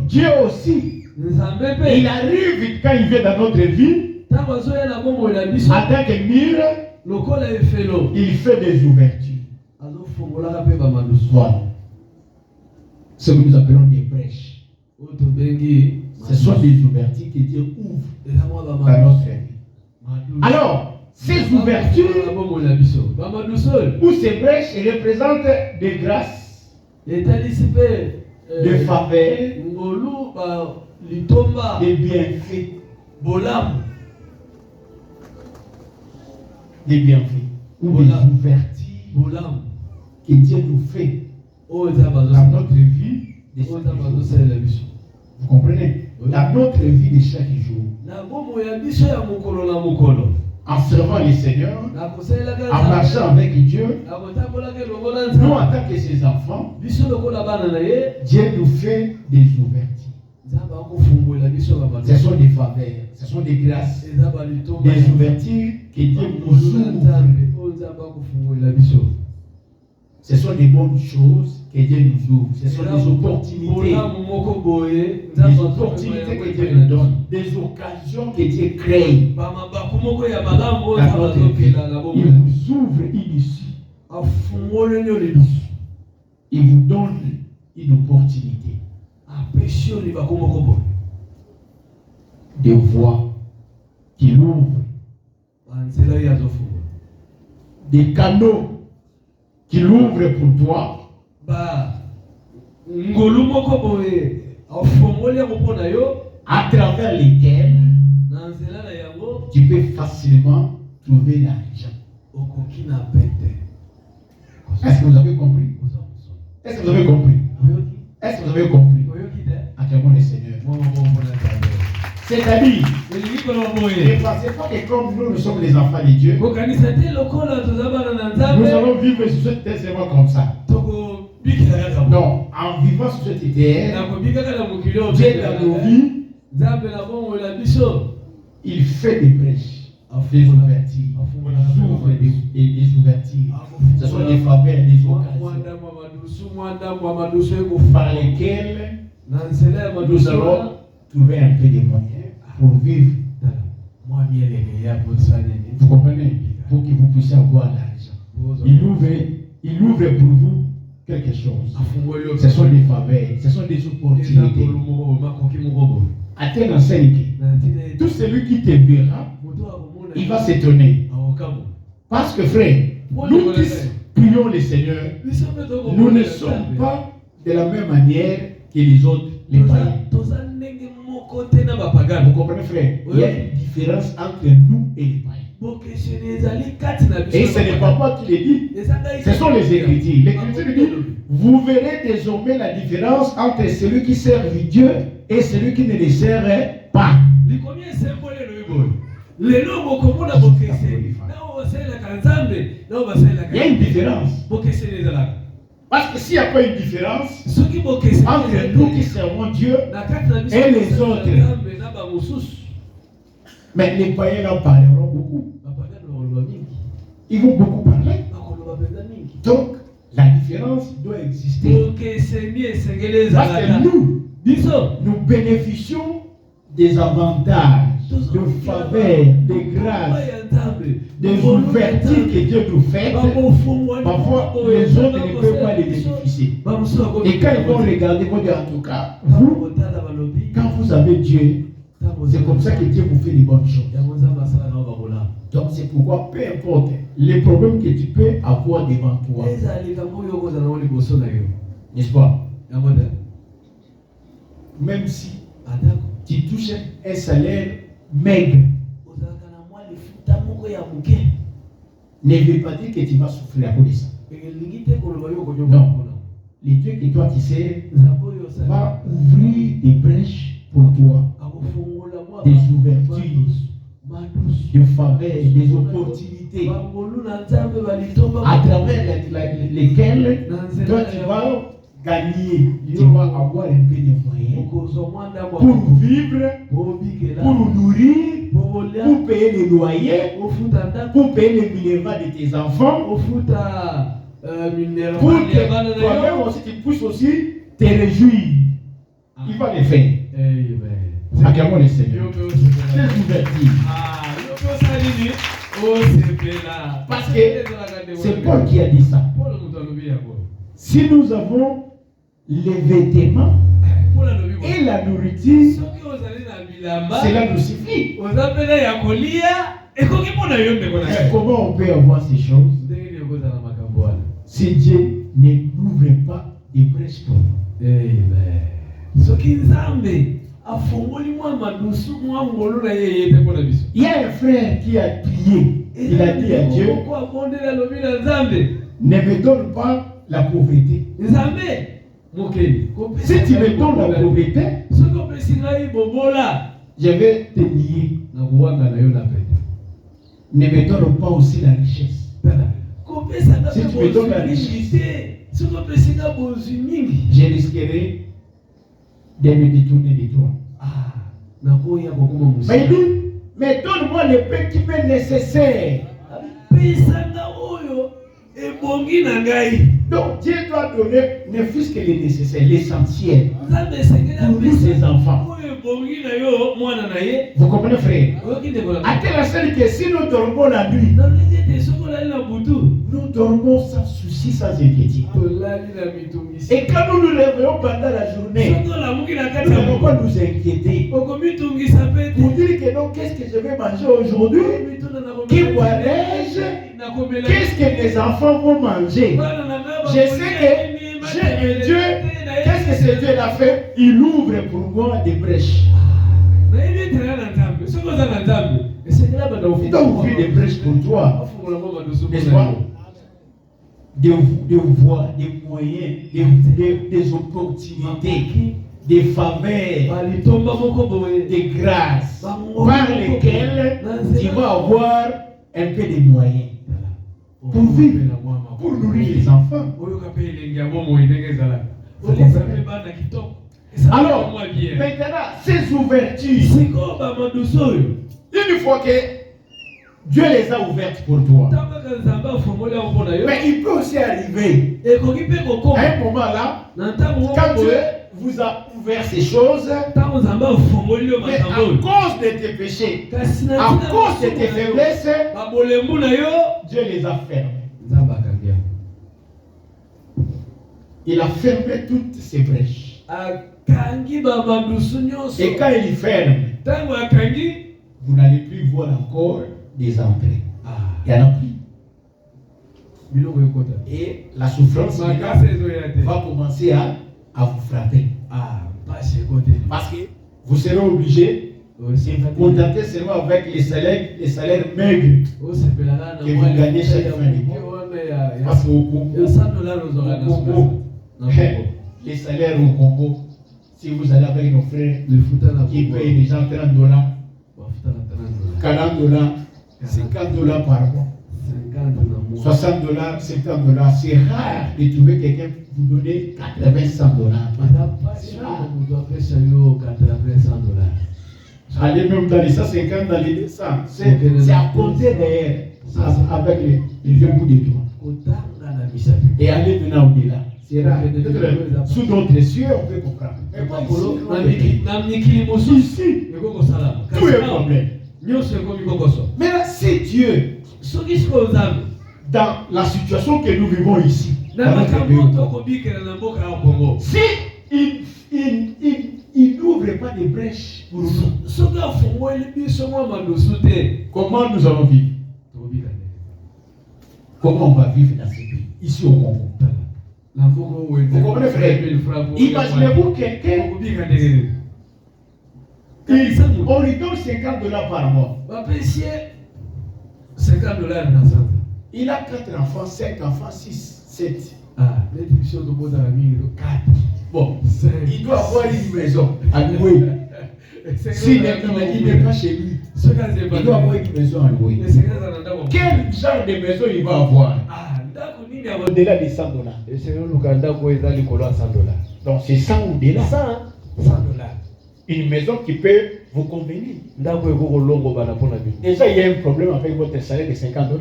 Dieu aussi, il arrive quand il vient dans notre vie, en tant que mur, il fait des ouvertures. Voilà. Ce que nous appelons des brèches. Ce sont des ouvertures que Dieu ouvre dans notre vie. Alors, ces ouvertures ou ces brèches représentent des grâces, des faveurs, des bienfaits. Des bienfaits ou des ouvertures que Dieu nous fait dans notre vie de chaque jour. Vous comprenez? Dans notre vie de chaque jour. En servant le Seigneur, en marchant avec Dieu, nous en tant que ses enfants, Dieu nous fait des ouvertures. Ce sont des faveurs, ce sont des grâces, des ouvertures que Dieu nous ouvre. Ce sont des bonnes choses que Dieu nous ouvre. Ce sont des opportunités. Des opportunités que Dieu nous donne. Des occasions que Dieu crée. Il vous ouvre une issue. Il vous donne une opportunité. Des voies qu'il ouvre. Des canaux qu'il ouvre pour toi. À travers lesquels tu peux facilement trouver l'argent. Est-ce que vous avez compris? Est-ce que vous avez compris? Est-ce que vous avez compris? Acclamons le Seigneur. C'est-à-dire, ne pensez pas que comme nous sommes les enfants de Dieu, nous allons vivre sur cette terre seulement comme ça. Non, en vivant sur cette terre, Dieu dans nos vies, il fait des brèches, des ouvertures. Il ouvre des ouvertures. Ce sont des faveurs, des occasions par lesquelles nous allons trouver un peu de moyens pour vivre. Vous comprenez? Pour que vous puissiez avoir l'argent. Il ouvre pour vous quelque chose. Ce sont des faveurs, ce sont des opportunités. À tel enseigne que tout celui qui te verra il va s'étonner. Parce que frère, nous qui prions le Seigneur, nous ne sommes pas de la même manière que les autres, les païens. Vous comprenez, frère? Il y a une différence entre nous et les païens. Et ce n'est pas moi qui le dis, ce sont les Écritures. L'Écriture dit, vous verrez désormais la différence entre celui qui sert Dieu et celui qui ne le sert pas. Il y a une différence. Parce que s'il n'y a pas une différence entre nous qui servons Dieu et les autres, mais les païens en parleront beaucoup. Ils vont beaucoup parler. Donc, la différence doit exister. Parce que nous bénéficions des avantages, de faveurs, de grâces, des ouvertures que Dieu nous fait. Parfois, les autres ne peuvent pas les bénéficier. Et quand ils vont regarder, ils vont dire en tout cas, vous, quand vous avez Dieu, c'est comme ça que Dieu vous fait les bonnes choses. Donc c'est pourquoi, peu importe les problèmes que tu peux avoir devant toi, n'est-ce pas? Même si tu touches un salaire maigre, ne veut pas dire que tu vas souffrir à cause de ça. Non. Le Dieu que toi tu sais va ouvrir des brèches pour toi, des ouvertures, des faveurs, des opportunités à travers lesquelles toi tu vas gagner, tu vas avoir un peu de moyens pour vivre, pour nourrir, pour payer les loyers, pour payer les minervats de tes enfants, pour que toi-même aussi tu puisses aussi te réjouir. Il va le faire. Acclamons le Seigneur. C'est ouverture. Parce que c'est Paul qui a dit ça. Si nous avons les vêtements et la nourriture, cela nous suffit. Comment on peut avoir ces choses si Dieu n'ouvre pas des brèches pour nous? Il y a un frère qui a prié. Il a dit à Dieu, ne me donne pas la pauvreté. Si tu me donnes la pauvreté, je vais te nier. Ne me donne pas aussi la richesse. Si tu me donnes la richesse, je risquerai de me détourner de toi. Mais il dit, mais donne-moi le peu qui m'est nécessaire. Donc Dieu doit donner ne fût-ce que le nécessaire, l'essentiel pour nous ses enfants. Vous comprenez, frère? À telle enseigne que si nous dormons la nuit, nous dormons sans souci, sans inquiétude. Et quand nous nous réveillons pendant la journée, nous n'avons pas nous inquiéter pour dire que non, qu'est-ce que je vais manger aujourd'hui? Qui boirai-je? Qu'est-ce que mes enfants vont manger? Je sais que j'ai un Dieu. Qu'est-ce que ce Dieu a fait? Il ouvre pour moi des brèches. Il doit ouvrir des brèches pour toi. N'est-ce pas? Des voies, des moyens, des opportunités, des faveurs, des grâces par lesquelles tu vas avoir un peu de moyens pour vivre, pour nourrir les enfants. Alors, maintenant, ces ouvertures, une fois que Dieu les a ouvertes pour toi, mais il peut aussi arriver à un moment là, quand Dieu vous a ouvert ces choses, mais à cause de tes péchés, à cause de tes faiblesses, Dieu les a fermés. Il a fermé toutes ces brèches. Et quand il ferme, vous n'allez plus voir encore des entrées. Il y en a plus. Et la souffrance va commencer à vous frapper. Parce que vous serez obligé de vous contenter seulement avec les salaires maigres que vous gagnez chaque fin du mois. Parce qu'au Congo, les salaires au Congo, si vous allez avec nos frères qui payent les gens $30, $40, $50 par mois, $60, $50, c'est rare de trouver quelqu'un vous donner $80, $100. C'est rare. Allez même dans les 150, dans les 200. C'est à compter derrière, avec les vieux bouts de doigts. Et aller maintenant au-delà. C'est rare. Sous d'autres cieux, on peut comprendre. Mais pas ici. Tout est problème. Mais là, c'est Dieu. Dans la situation que nous vivons ici, si il n'ouvre pas de brèches pour nous, comment nous allons vivre? Comment on va vivre dans ce pays, ici au Congo? Vous comprenez, frère? Imaginez-vous quelqu'un, on lui donne $50 par mois. Il a 4 enfants, 5 enfants, 6, 7. Bon, il doit avoir une maison à louer. S'il n'est pas chez lui, il doit avoir une maison à louer. Quel genre de maison il va avoir? Au-delà de $100. Donc c'est 100 au-delà. $100. Une maison qui peut vous convenir. Déjà, il y a un problème avec votre salaire de $50.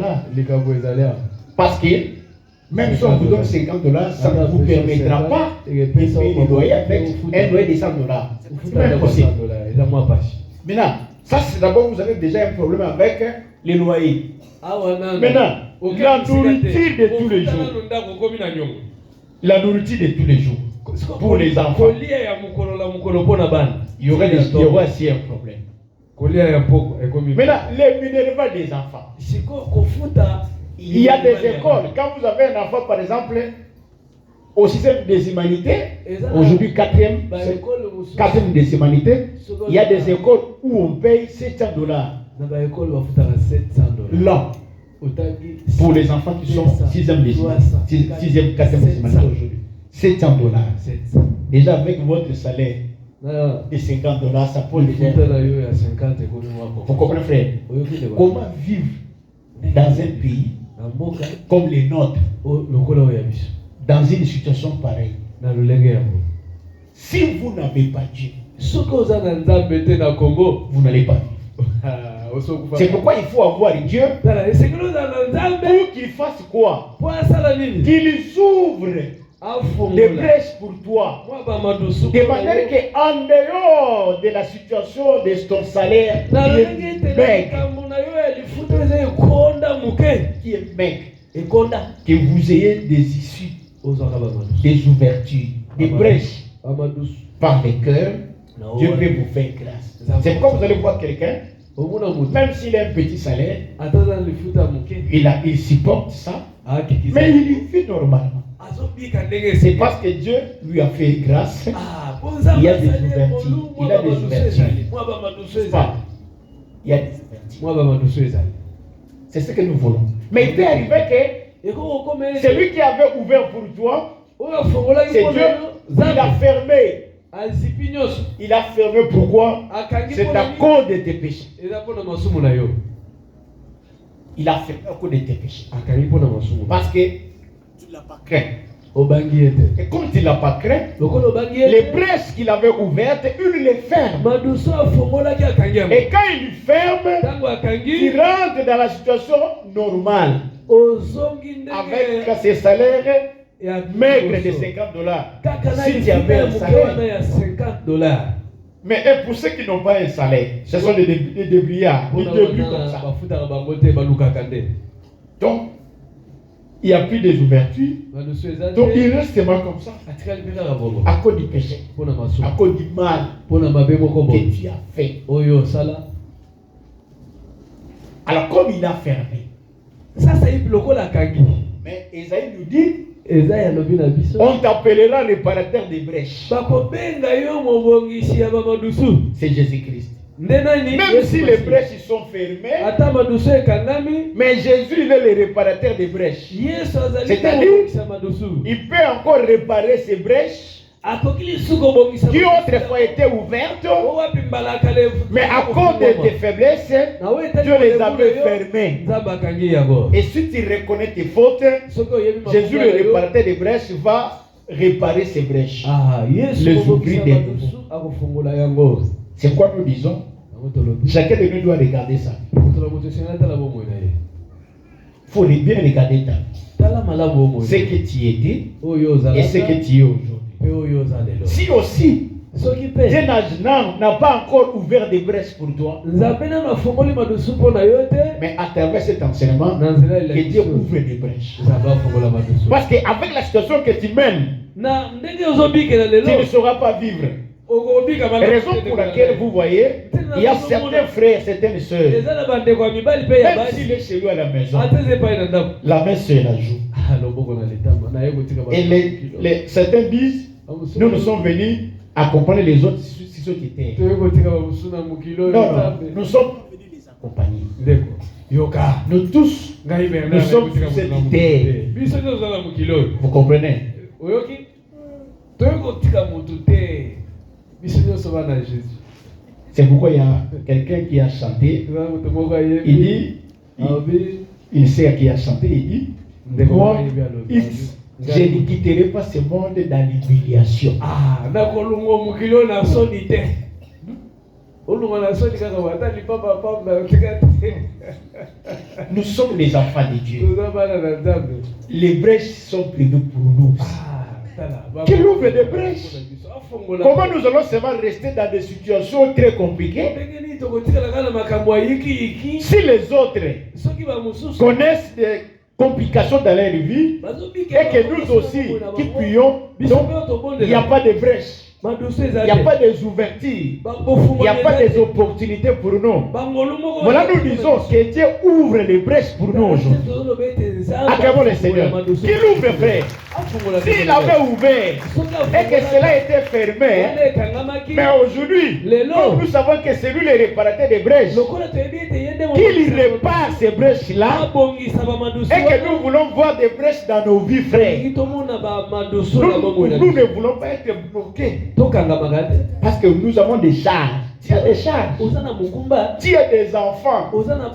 Parce que même si on vous donne $50, ça ne vous permettra pas de payer le loyer avec un loyer de $100. C'est pas impossible. Maintenant, ça c'est d'abord, vous avez déjà un problème avec les loyers. Maintenant, la nourriture de tous les jours. La nourriture de tous les jours. Pour les enfants. Il y aura aussi un problème. Maintenant, les minervats des enfants. Il y a des écoles. Quand vous avez un enfant, par exemple, au système des humanités, aujourd'hui 4e des humanités, il y a des écoles où on paye $700. Là, pour les enfants qui sont 6e, 4e des humanités aujourd'hui. $700. Déjà avec votre salaire de $50, ça pose déjà. Vous comprenez, frère? Comment vivre dans un pays comme les nôtres, dans une situation pareille? Si vous n'avez pas Dieu, vous n'allez pas vivre. C'est pourquoi il faut avoir Dieu pour qu'il fasse quoi? Qu'il ouvre des brèches pour toi, de manière qu'en dehors de la situation de ton salaire qui est maigre, que vous ayez des issues, des ouvertures, des brèches par le cœur. Dieu peut vous faire grâce. C'est pourquoi vous allez voir quelqu'un, même s'il a un petit salaire, il supporte ça, mais il vit normalement. C'est parce que Dieu lui a fait grâce. Il y a des ouvertures. Il a des ouvertures. Il y a des ouvertures. C'est ce que nous voulons. Mais il peut arriver que celui qui avait ouvert pour toi, c'est Dieu. Il a fermé. Il a fermé pourquoi? C'est à cause de tes péchés. Il a fermé à cause de tes péchés. Parce que tu ne l'as pas craint. Et comme tu ne l'as pas craint, les brèches qu'il avait ouvertes, il les ferme. Et quand il ferme, il rentre dans la situation normale. Avec ses salaires maigres de $50. Si tu avais un salaire. Mais pour ceux qui n'ont pas un salaire, ce sont des débrouillards. Ils débrouillent comme ça. Donc, il n'y a plus des ouvertures. Donc il reste seulement comme ça. À cause du péché. À cause du mal que tu as fait. Alors comme il a fermé, Ça c'est lokola kangi. mais Esaïe nous dit, Esaïe alobi na biso. on t'appellera réparateur des brèches. Bakobenga yo mobongisi ya bamadusu. C'est Jésus-Christ. Ndenani. Même si les brèches sont fermées, Ata madusu ekangami. mais Jésus il est le réparateur des brèches. Yesu azali C'est-à-dire, mobongisa madusu. il peut encore réparer ces brèches Akokili suko bongisa. qui autrefois étaient ouvertes, Owapi mbala kale. mais à cause de tes faiblesses, Dieu les avait fermées. Nzamba kangi yabo. Et si tu reconnais tes fautes, Jésus, le réparateur des brèches, va réparer ces brèches. Ah, Yesu Les ouvrir des nouveaux. akofungola yango. C'est quoi nous disons? Chacun de nous doit regarder ça. Il faut bien regarder ta vie. Ce que tu étais et ce que tu es aujourd'hui. Si aussi Dieu n'a pas encore ouvert des brèches pour toi, mais à travers cet enseignement, que Dieu ouvre des brèches. Parce qu'avec la situation que tu mènes, tu ne sauras pas vivre. La raison pour laquelle vous voyez, il y a certains frères, certaines sœurs, même s'il est chez lui à la maison, la main se la joue. Et certains disent, nous sommes venus accompagner les autres si ceux qui étaient. Non, nous sommes venus les accompagner. Nous tous, nous sommes sur cette terre. Vous comprenez? C'est pourquoi il y a quelqu'un qui a chanté. Il dit, une sœur qui a chanté, il dit, moi, je ne quitterai pas ce monde dans l'humiliation. Nous sommes les enfants de Dieu. Les brèches sont prévues pour nous. Qu'il ouvre des brèches. Comment nous allons seulement rester dans des situations très compliquées? Si les autres connaissent des complications dans leur vie et que nous aussi qui prions, donc il n'y a pas de brèche. Il n'y a pas des ouvertures. Il n'y a pas des opportunités pour nous. Voilà, nous disons que Dieu ouvre les brèches pour nous aujourd'hui. Acclamons le Seigneur. Qu'il ouvre, frère. S'il avait ouvert et que cela était fermé, mais aujourd'hui, nous savons que c'est lui le réparateur des brèches. Qu'il répare ces brèches-là et que nous voulons voir des brèches dans nos vies, frères. Nous ne voulons pas être bloqués. Parce que nous avons des charges. Tu as des charges. Tu as des enfants.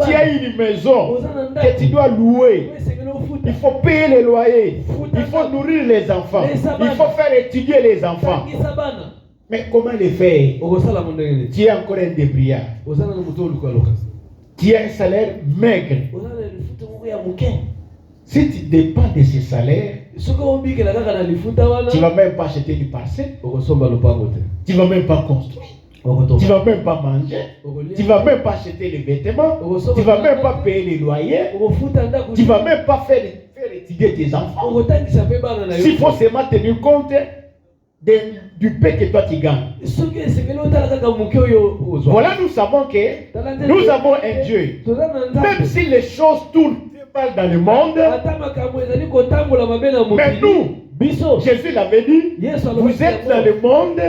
Tu as une maison que tu dois louer. Il faut payer les loyers. Il faut nourrir les enfants. Il faut faire étudier les enfants. Mais comment les faire? Tu es encore un débrouillard. Tu as un salaire maigre. Si tu dépends de ce salaire, tu ne vas même pas acheter du parcelle. Tu ne vas même pas construire. Tu ne vas même pas manger. Tu ne vas même pas acheter les vêtements. Tu ne vas même pas payer les loyers. Tu ne vas même pas faire étudier tes enfants. S'il faut seulement tenir compte du paix que toi tu gagnes. Voilà, nous savons que nous avons un Dieu. Même si les choses tournent mal dans le monde, mais nous, Jésus l'avait dit, vous êtes dans le monde,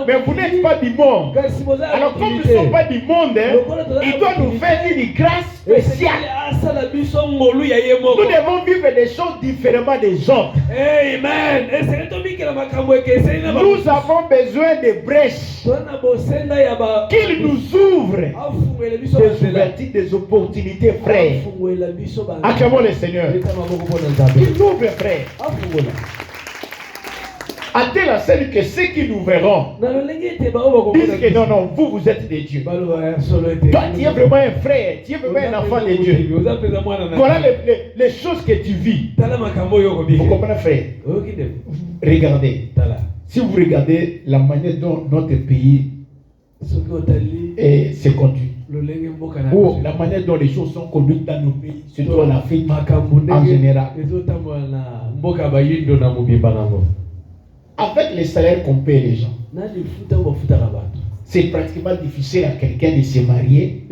mais vous n'êtes pas du monde. Alors comme nous ne sommes pas du monde, il doit nous faire une grâce spéciale. Nous devons vivre des choses différemment des autres. Amen. Nous avons besoin de brèches qu'il nous ouvre des ouvertures, des opportunités, frère. Acclamons le Seigneur. Il ouvre, frère. À telle enseigne que ceux qui nous verront disent que non, vous êtes des dieux. Toi, tu es vraiment un frère, tu es vraiment un enfant de Dieu. Voilà les choses que tu vis. Vous comprenez, frère? Regardez. Si vous regardez la manière dont notre pays se conduit, ou la manière dont les choses sont conduites dans nos pays, surtout en Afrique en général, avec les salaires qu'on paie les gens, c'est pratiquement difficile à quelqu'un de se marier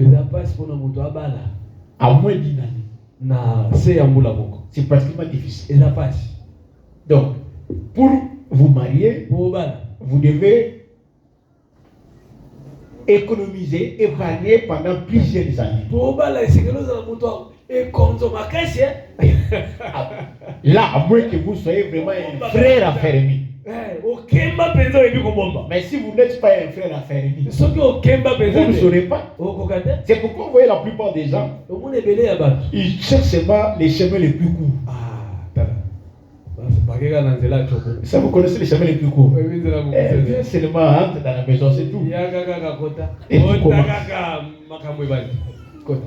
à moins d'une année. na se ya mbula moko C'est pratiquement difficile. eza pasi Donc, pour vous marier, po bana vous devez économiser, épargner pendant plusieurs années. po bana esekeli ozala moto ekonzo makasi Là, à moins que vous soyez vraiment un frère affermi. okemba mpenza oyebi kobomba Mais si vous n'êtes pas un frère affermi, soki okemba mpenza vous ne saurez pas. okoka te C'est pourquoi vous voyez la plupart des gens, omona ebele ya bato ils cherchent seulement les chemins les plus courts. tala bakeka na nzela choko Ça, vous connaissez les chemins les plus courts. oyebi nzela Viens seulement entre dans la maison, c'est tout. yaka kaka kota Et tu ota commences. kaka makambo ebali kota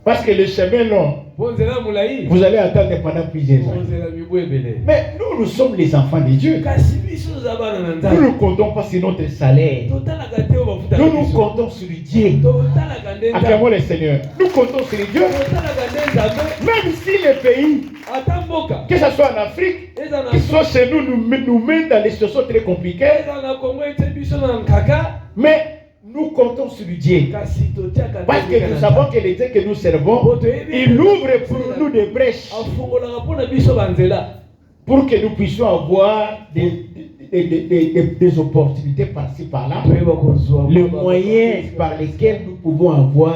Parce que le chemin long, po nzela molai vous allez attendre pendant plusieurs po années. nzela mibu ebele Mais nous sommes les enfants de Dieu. kasi biso oza bana na Nous nzambe ne comptons pas sur notre salaire. totalaka te oyo bafutaka Nous nous biso comptons sur Dieu. totalaka nde nzambe Acclamons le Seigneur. Nous comptons sur Dieu. totalaka nde nzambe Même si les pays, ata mboka que ce soit en Afrique, eza na qui sont chez nous, nous mettent dans des situations très compliquées. eza na kongo ete biso na nkaka Mais nous comptons sur Dieu. kasi totiaka Parce que nous savons que le Dieu que nous servons, il ouvre pour nous des brèches afungolaka mpona biso banzela pour que nous puissions avoir des opportunités par-ci par-là. toyeba kozwa Les moyens par lesquels nous pouvons avoir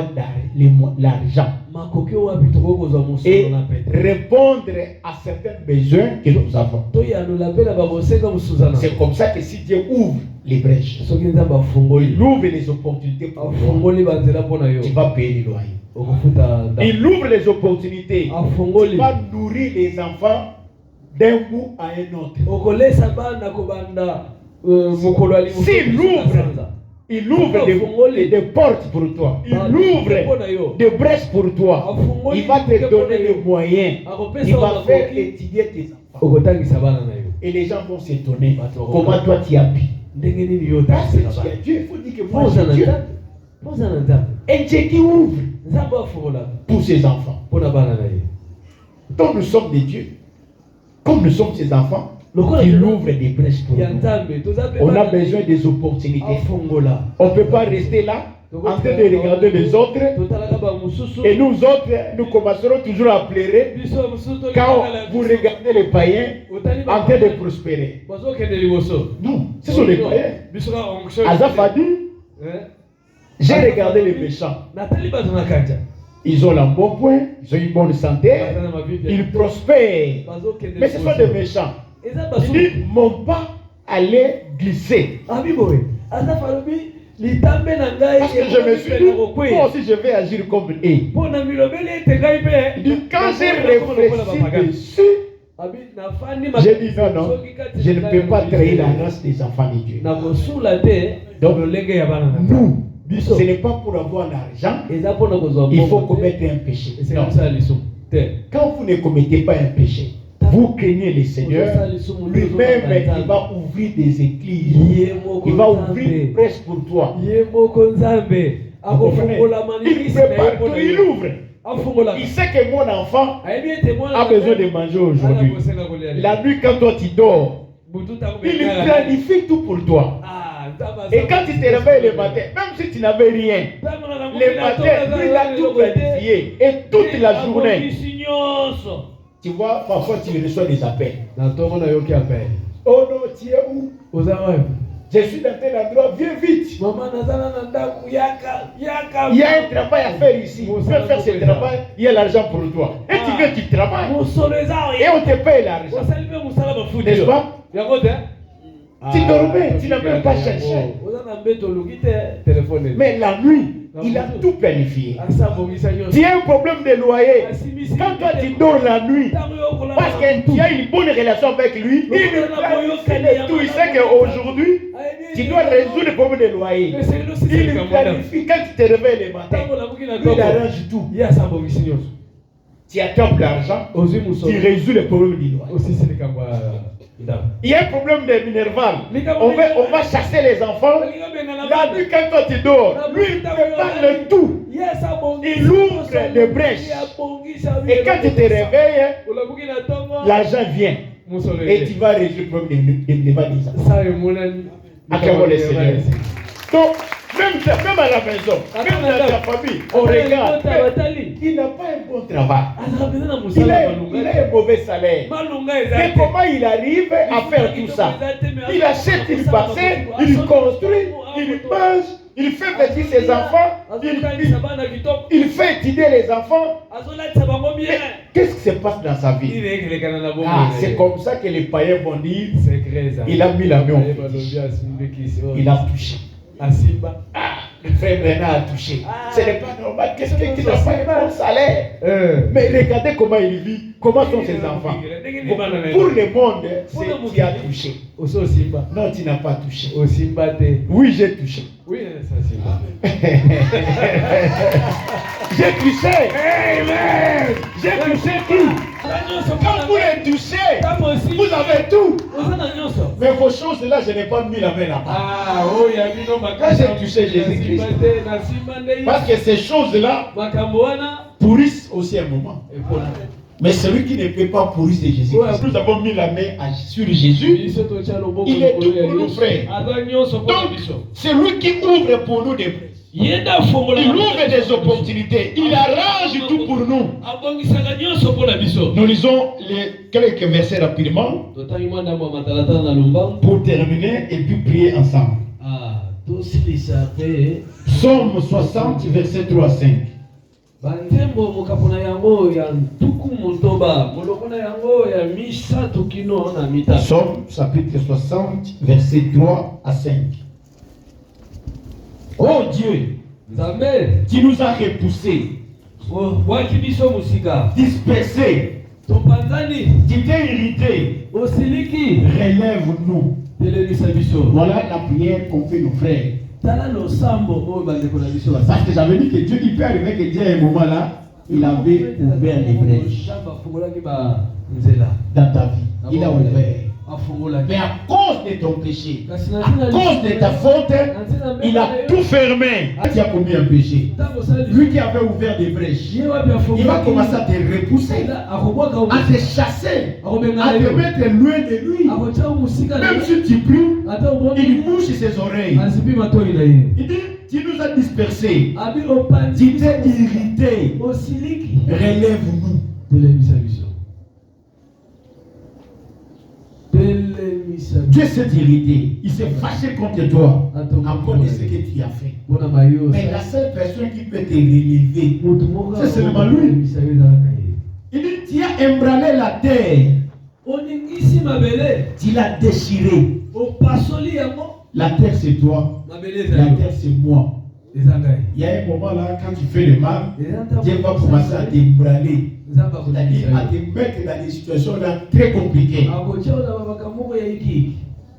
l'argent makoki wapi tokoki kozwa et mosolo na pete répondre à certains besoins que nous avons. toyanola mpe na babosenga mosuzana C'est comme ça que si Dieu ouvre les brèches, soki nzambe afungoli il ouvre les opportunités pour toi, afungoli banzela mpona yo tu vas payer les loyers. okofuta nda Il ouvre les opportunités, tu afungoli vas nourrir les enfants d'un bout à un autre. okolesa bana kobanda mokolo ya S'il ouvre, il ouvre des portes pour toi. Il ouvre des brèches pour toi. Il va te donner les moyens. Il va faire étudier tes enfants. okotangisa bana na yo Et les gens vont s'étonner. Comment toi tu as pu? ndenge nini yo Parce que otangisaka tu bana as Dieu. Il faut dire que moi poza j'ai na Dieu. nzambe poza na nzambe Un Dieu qui ouvre nzambe afungolaka pour ses enfants. mpona bana na ye Donc nous sommes des dieux. Comme nous sommes ses enfants, lokola il ouvre des brèches pour ya nous. nzambe toza mpe On a bana na besoin ye des opportunités. afungola On ne peut pas rester là en train de regarder les autres. totalaka bamosusu Et nous autres, nous commencerons toujours à pleurer biso bamosusu quand vous regardez les païens otali en train de prospérer. bazokende liboso Non, ce sont les païens. biso ka onction Azaph a dit, j'ai regardé les méchants. natali bato na kanja Ils ont un bon point, ils ont une bonne santé, baza na mabibi ils prospèrent. bazokende Mais ce sont des méchants. eza Il dit, mon pas allait glisser. abiboye azafa alobi litambe na ngai Parce que je me suis dit, moi aussi je vais agir comme eux. mpo na milobeli ete ngai mpe Il dit, quand j'ai réfléchi dessus, abi nafandi j'ai dit non, non, je ne peux pas trahir la race des enfants de Dieu. nakosula te Donc, lolenge ya bana na nous, biso ce n'est pas pour avoir l'argent, eza mpona kozwa il faut commettre un péché. Non. esala lisumu te Quand vous ne commettez pas un péché, vous craignez le Seigneur, lui-même il va ouvrir des églises, il va ouvrir une presse pour toi. ye moko nzambe akofungola Il prépare tout, il ouvre. afungola Il sait que mon enfant ayebi ete mwana a besoin de manger aujourd'hui. La nuit, quand toi tu dors, il planifie tout pour toi. Et quand tu te réveilles le matin, même si tu n'avais rien, le matin, lui, il a tout planifié. Et toute la journée, tu vois, parfois tu reçois des appels. Oh non, tu es où? Je suis dans tel endroit, viens vite. Il y a un travail à faire ici. Tu peux faire ce travail, il y a l'argent pour toi. Et tu viens, tu travailles. Et on te paye l'argent. N'est-ce pas? Tu dormais, tu n'as même pas cherché. Mais la nuit, il a tout planifié. Tu as un problème de loyer. Quand toi tu dors la nuit, parce que tu as une bonne relation avec lui, il planifie tout. Il sait qu'aujourd'hui, tu dois résoudre le problème de loyer. Il planifie. Quand tu te réveilles le matin, il arrange tout. Tu attends l'argent, tu résous le problème du loyer. Il y a un problème de Minerval. On va chasser les enfants. La nuit, quand toi tu dors, lui il prépare le tout. Il ouvre des brèches. Et quand tu te réveilles, l'argent vient. Et tu vas résoudre le problème de Minerval. Acclamons le Seigneur. Donc, Même à la maison, même dans sa famille, on regarde. Il n'a pas un bon travail. Il a un mauvais salaire. Mais comment il arrive à faire tout ça? Il achète une parcelle, il construit, il mange, il fait petit ses enfants, il fait étudier les enfants. Qu'est-ce qui se passe dans sa vie? C'est comme ça que les païens vont dire, il a mis la main au fétiche. Il a touché. Le frère Bernard a touché. Ce n'est pas normal. Qu'est-ce qu'il n'a pas un bon salaire? Mais regardez comment il vit. Comment sont ses enfants? Pour le monde, c'est qui a touché. Non, tu n'as pas touché. Oui, j'ai touché. J'ai touché. Amen. J'ai touché tout. Quand vous les touchez, vous avez tout. Mais vos choses là, je n'ai pas mis la main là-bas. Quand j'ai touché Jésus-Christ. Parce que ces choses-là pourrissent aussi un moment. Mais celui qui ne peut pas pourrir, c'est Jésus. Nous avons mis la main sur Jésus. Il est tout pour nous, frères. Donc, c'est lui qui ouvre pour nous des brèches. Il ouvre des opportunités. Il arrange tout pour nous. Nous lisons les quelques versets rapidement pour terminer et puis prier ensemble. Psaume 60, verset 3 à 5. Psaume chapitre 60, verset 3 à 5. Oh Dieu, tu nous as repoussés, dispersés, tu t'es irrité, relève-nous. Voilà la prière qu'ont fait nos frères. Parce que j'avais dit que Dieu, il peut arriver que Dieu à un moment là, il avait ouvert les brèches dans ta vie. Il a ouvert. Mais à cause de ton péché, à cause de ta faute, il a tout fermé. Tu as commis un péché. Lui qui avait ouvert des brèches, il va commencer à te repousser, à te chasser, à te mettre loin de lui. Même si tu pries, il bouge ses oreilles. Il dit, tu nous as dispersés, tu t'es irrité, relève-nous. Dieu s'est irrité, il s'est fâché contre toi à cause de ce que tu as fait. Mais la seule personne qui peut te relever, c'est seulement lui. Il dit, tu as ébranlé la terre, tu l'as déchiré. La terre c'est toi, la terre c'est moi. Il y a un moment là, quand tu fais le mal, Dieu va commencer à t'ébranler. C'est-à-dire à te mettre dans des situations là très compliquées.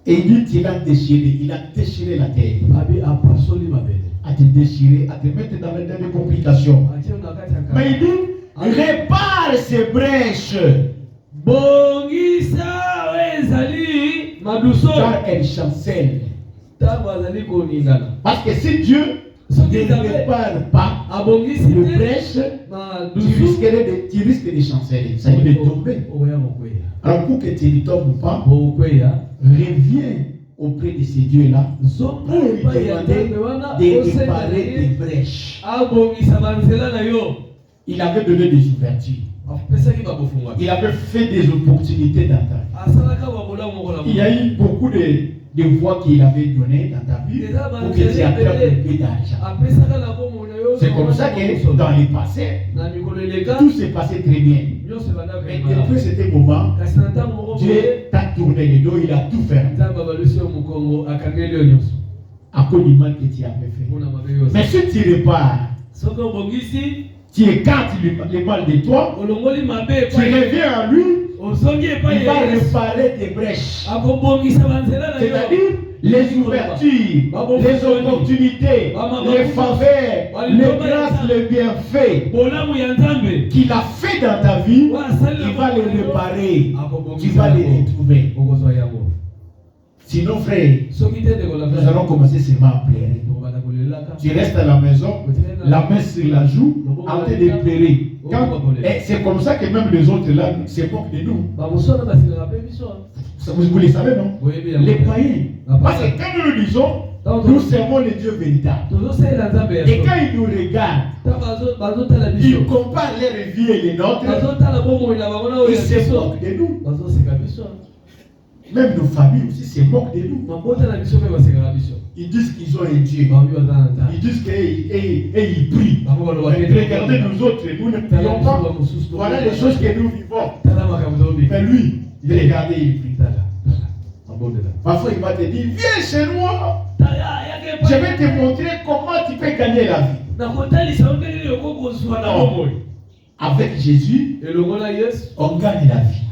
Et il dit qu'il a déchiré la terre. À te déchirer, à te mettre dans des complications. Mais il dit, répare ces brèches. Car elles chancellent. Parce que si Dieu ne répare pas les brèches, tu risques de chanceler. Ça veut dire de tomber. Alors pour que tu ne tombes pas, reviens auprès de ces dieux-là pour lui demander de réparer tes brèches. Il avait donné des ouvertures. Il avait fait des opportunités dans ta vie. Il y a eu beaucoup de voies qu'il avait données dans ta vie pour que tu attrapes un peu d'argent. C'est comme ça que dans le passé, tout s'est passé très bien. Mais depuis cet moment, Dieu t'a tourné le dos, il a tout fait. À cause du mal que tu avais fait. Mais si tu repars, tu écartes le mal de toi, tu reviens à lui, il va réparer tes brèches. C'est-à-dire les ouvertures, les opportunités, les faveurs, les grâces, les bienfaits qu'il a fait dans ta vie, il va les réparer. Tu vas les retrouver. Sinon, frère, nous allons commencer seulement à pleurer. Tu restes à la maison, la main sur la joue, en train de pleurer. Et c'est comme ça que même les autres là se moquent de nous. Vous le savez, non? Les païens. Parce que quand nous le disons, Nous servons le Dieu véritable. Et quand il nous regarde, il compare leur vie et les nôtres. Il se moque de nous. Même nos familles aussi se moquent de nous. Ils disent qu'ils ont un Dieu. Ils disent qu'ils prient. Regardez nous autres, nous ne prions pas. Voilà les choses que nous vivons. Mais lui, regardez, il prie. Parfois il va te dire, viens chez moi. Je vais te montrer comment tu peux gagner la vie. Non. Avec Jésus, on gagne la vie.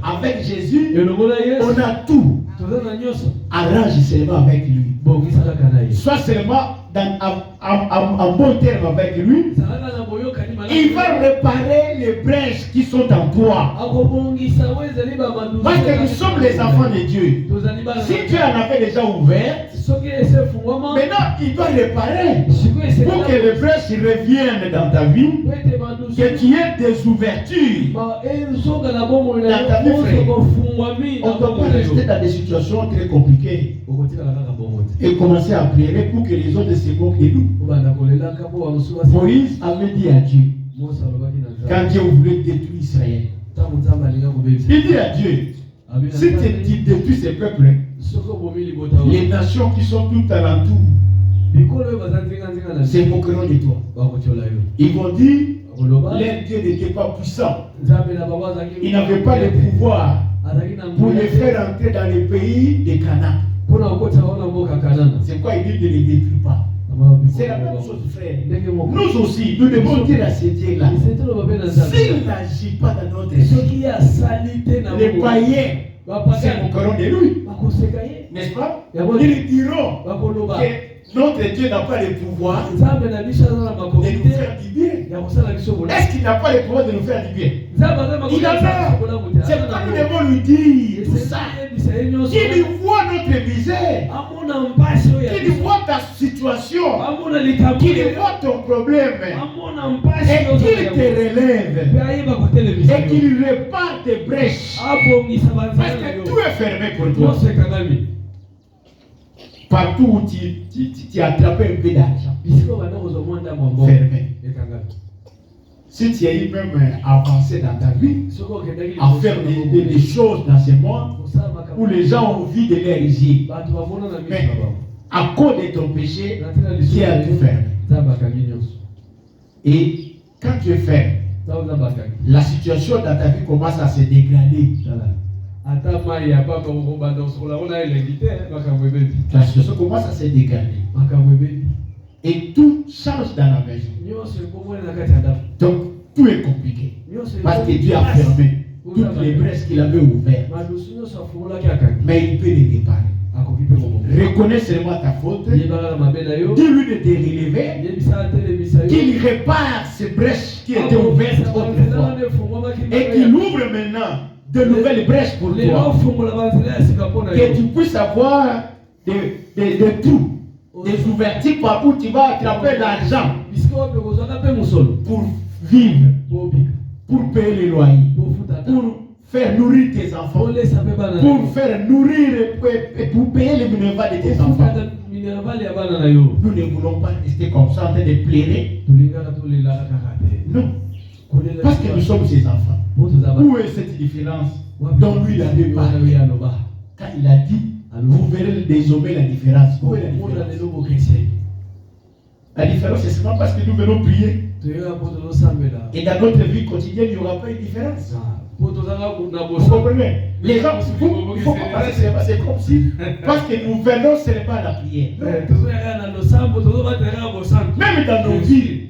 Avec Jésus, on a tout. Arrange seulement avec lui. Soit seulement en bon terme avec lui. Il va réparer les brèches qui sont en toi. Parce que nous sommes les enfants de Dieu. Si Dieu en avait déjà ouvert, maintenant il doit réparer pour que les brèches reviennent dans ta vie, que tu aies des ouvertures dans ta vie, frère. On ne peut pas rester dans des situations très compliquées et commencer à prier pour que les autres se moquent de nous. Moïse avait dit à Dieu, quand Dieu voulait détruire Israël, il dit à Dieu, si tu détruis ces peuples, les nations qui sont tout alentour se moqueront de toi. Ils vont dire, leur Dieu n'était pas puissant. Il n'avait pas le pouvoir pour les faire entrer dans le pays de Canaan. C'est pourquoi il dit de ne les détruire pas. C'est la même chose, frère. Nous aussi, nous devons dire à ces dieux-là, s'il n'agit pas dans notre vie, les païens se moqueront de lui. N'est-ce pas? Ils diront que notre Dieu n'a pas le pouvoir de nous faire du bien. Est-ce qu'il n'a pas le pouvoir de nous faire du bien? Il en a. C'est pourquoi nous devons lui dire tout ça. Qu'il voit notre misère, qu'il voit ta situation, qu'il voit ton problème, et qu'il te relève, et qu'il répare tes brèches. Parce que tout est fermé pour toi. Partout où tu attrapes un peu d'argent, fermé. Si tu as eu même avancé dans ta vie, à faire des choses dans ce monde où les gens ont envie de les réagir, mais à cause de ton péché, Dieu a tout fermé. Et quand tu es ferme, la situation dans ta vie commence à se dégrader. La situation commence à se dégrader. Et tout change dans la maison. Donc tout est compliqué. Parce que Dieu a fermé toutes les brèches qu'il avait ouvertes. Mais il peut les réparer. Reconnais seulement ta faute. Dis-lui de te relever. Qu'il répare ces brèches qui étaient ouvertes autrefois. Et qu'il ouvre maintenant de nouvelles brèches pour toi. Que tu puisses avoir des trous, des ouvertures par où tu vas attraper l'argent pour vivre, pour payer les loyers, pour faire nourrir tes enfants, pour faire nourrir et pour payer les minervales de tes enfants. Nous ne voulons pas rester comme ça en train de plairer. Non. Parce que nous sommes ses enfants. Où est cette différence dont lui il avait parlé? Quand il a dit, vous verrez désormais la différence. Où est la différence? La différence, c'est seulement parce que nous venons prier. Et dans notre vie quotidienne, il n'y aura pas une différence. Vous comprenez? Les gens, il faut comparer, c'est comme si, parce que nous venons seulement à la prière. Même dans nos villes,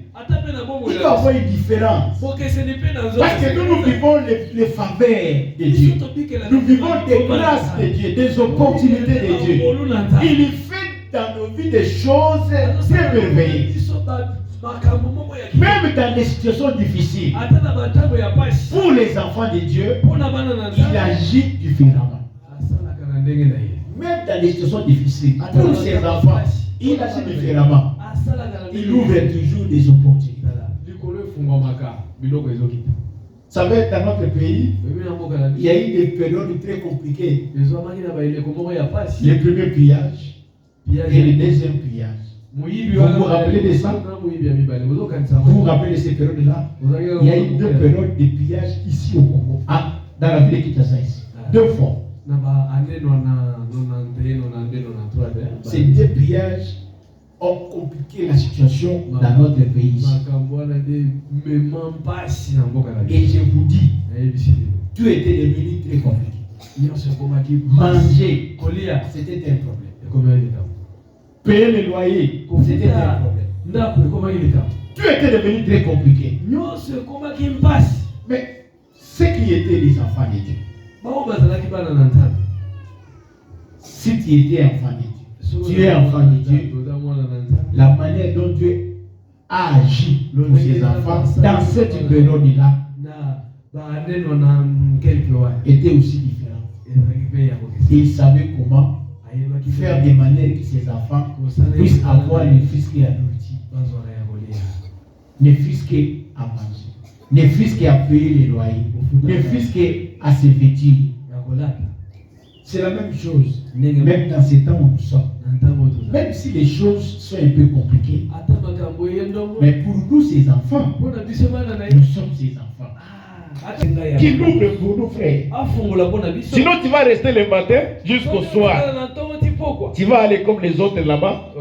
il doit y avoir une différence. Parce que nous vivons les faveurs de Dieu. Nous vivons des grâces de Dieu, des opportunités de Dieu. Il fait dans nos vies des choses très merveilleuses. Même dans des situations difficiles, pour les enfants de Dieu, il agit différemment. Même dans des situations difficiles, pour ses enfants, il agit différemment. Il ouvre toujours des opportunités. Vous savez, dans notre pays, il y a eu des périodes très compliquées. Les premiers pillages, Et le deuxième pillage. Vous vous rappelez de ça? Vous vous rappelez de ces périodes-là? Il y a eu 2 périodes de pillage ici au Congo. Ah, dans la ville de Kinshasa ici. 2 fois. Ces 2 pillages ont compliqué la situation dans notre pays. Et je vous dis, tout était devenu très compliqué. Manger, c'était un problème. Payer le loyer, c'était un problème. Tout était devenu très compliqué. Mais ce qui était les enfants de Dieu, si tu étais enfant de Dieu, tu es enfant de Dieu, la manière dont Dieu a agi pour ses enfants dans cette période-là était aussi différente. Il savait comment faire de manière que ses enfants puissent avoir ne fût-ce qu'à nourriture, ne fût-ce qu'à manger, ne fût-ce qu'à payer les loyers, ne fût-ce qu'à se vêtir. C'est la même chose, même dans ces temps où nous sommes. Même si les choses sont un peu compliquées, mais pour nous, ces enfants, nous sommes ces enfants. Qui l'ouvre pour nous, frères. Sinon, tu vas rester le matin jusqu'au soir. Tu vas aller comme les autres là-bas.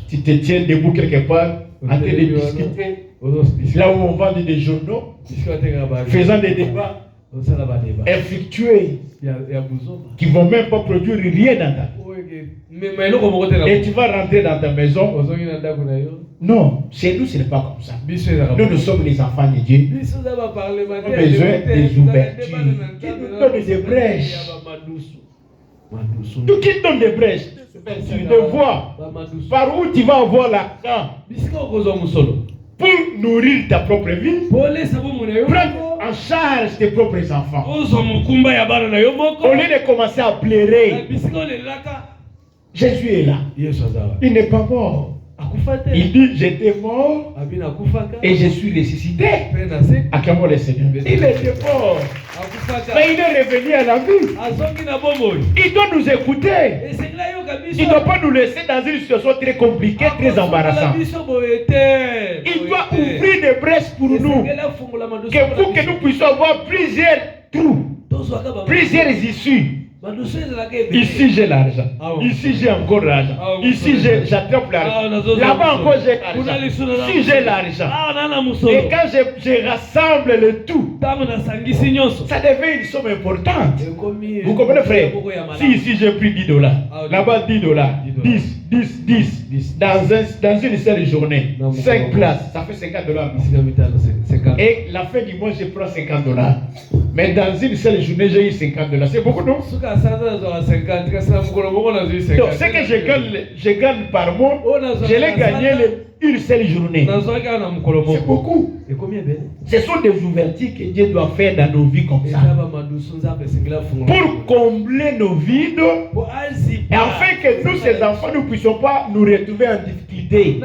Tu te tiens debout quelque part, en train de discuter. Là où on vend des journaux, faisant des débats infructueux qui ne vont même pas produire rien dans ta vie. Et tu vas rentrer dans ta maison. Non, chez nous ce n'est pas comme ça. Nous sommes les enfants de Dieu. Nous avons besoin des ouvertures qui nous donnent des brèches. Tout qui donne des brèches. De voir par où tu vas avoir l'argent pour nourrir ta propre vie, prendre en charge tes propres enfants. Au lieu de commencer à pleurer, Jésus est là. Il n'est pas mort. Il dit, j'étais mort et je suis ressuscité. Acclamons le Seigneur. Il était mort, mais il est revenu à la vie. Il doit nous écouter. Il ne doit pas nous laisser dans une situation très compliquée, très embarrassante. Il doit ouvrir des brèches pour nous, pour que nous puissions avoir plusieurs trous, plusieurs issues. Ici j'ai l'argent, ici j'ai encore l'argent, ici j'attrape l'argent, là-bas encore j'ai l'argent, ici j'ai l'argent. Et quand je rassemble le tout, ça devient une somme importante. Vous comprenez, frère? Si ici j'ai pris $10, là-bas $10, 10, dans une seule journée, 5 places, ça fait $50. Et la fin du mois, je prends $50. Mais dans une seule journée, j'ai eu $50. C'est beaucoup, non? Donc, ce que je gagne par mois, je l'ai gagné une seule journée. C'est beaucoup. Ce sont des ouvertures que Dieu doit faire dans nos vies comme ça. Pour combler nos vides, et afin que nous, ces enfants, nous ne puissions pas nous retrouver en difficulté.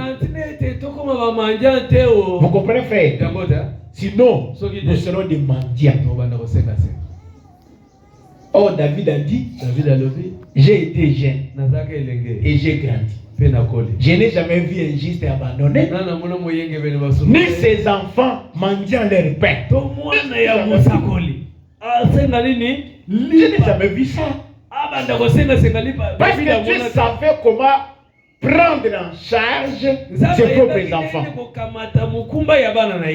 Vous comprenez, frère? Sinon, nous serons des mendiants. Oh, David a dit, j'ai été jeune et j'ai grandi. Je n'ai jamais vu un juste abandonné, ni ses enfants mendiant leur pain. Je n'ai jamais vu ça. Parce que Dieu savait comment prendre en charge ses propres enfants.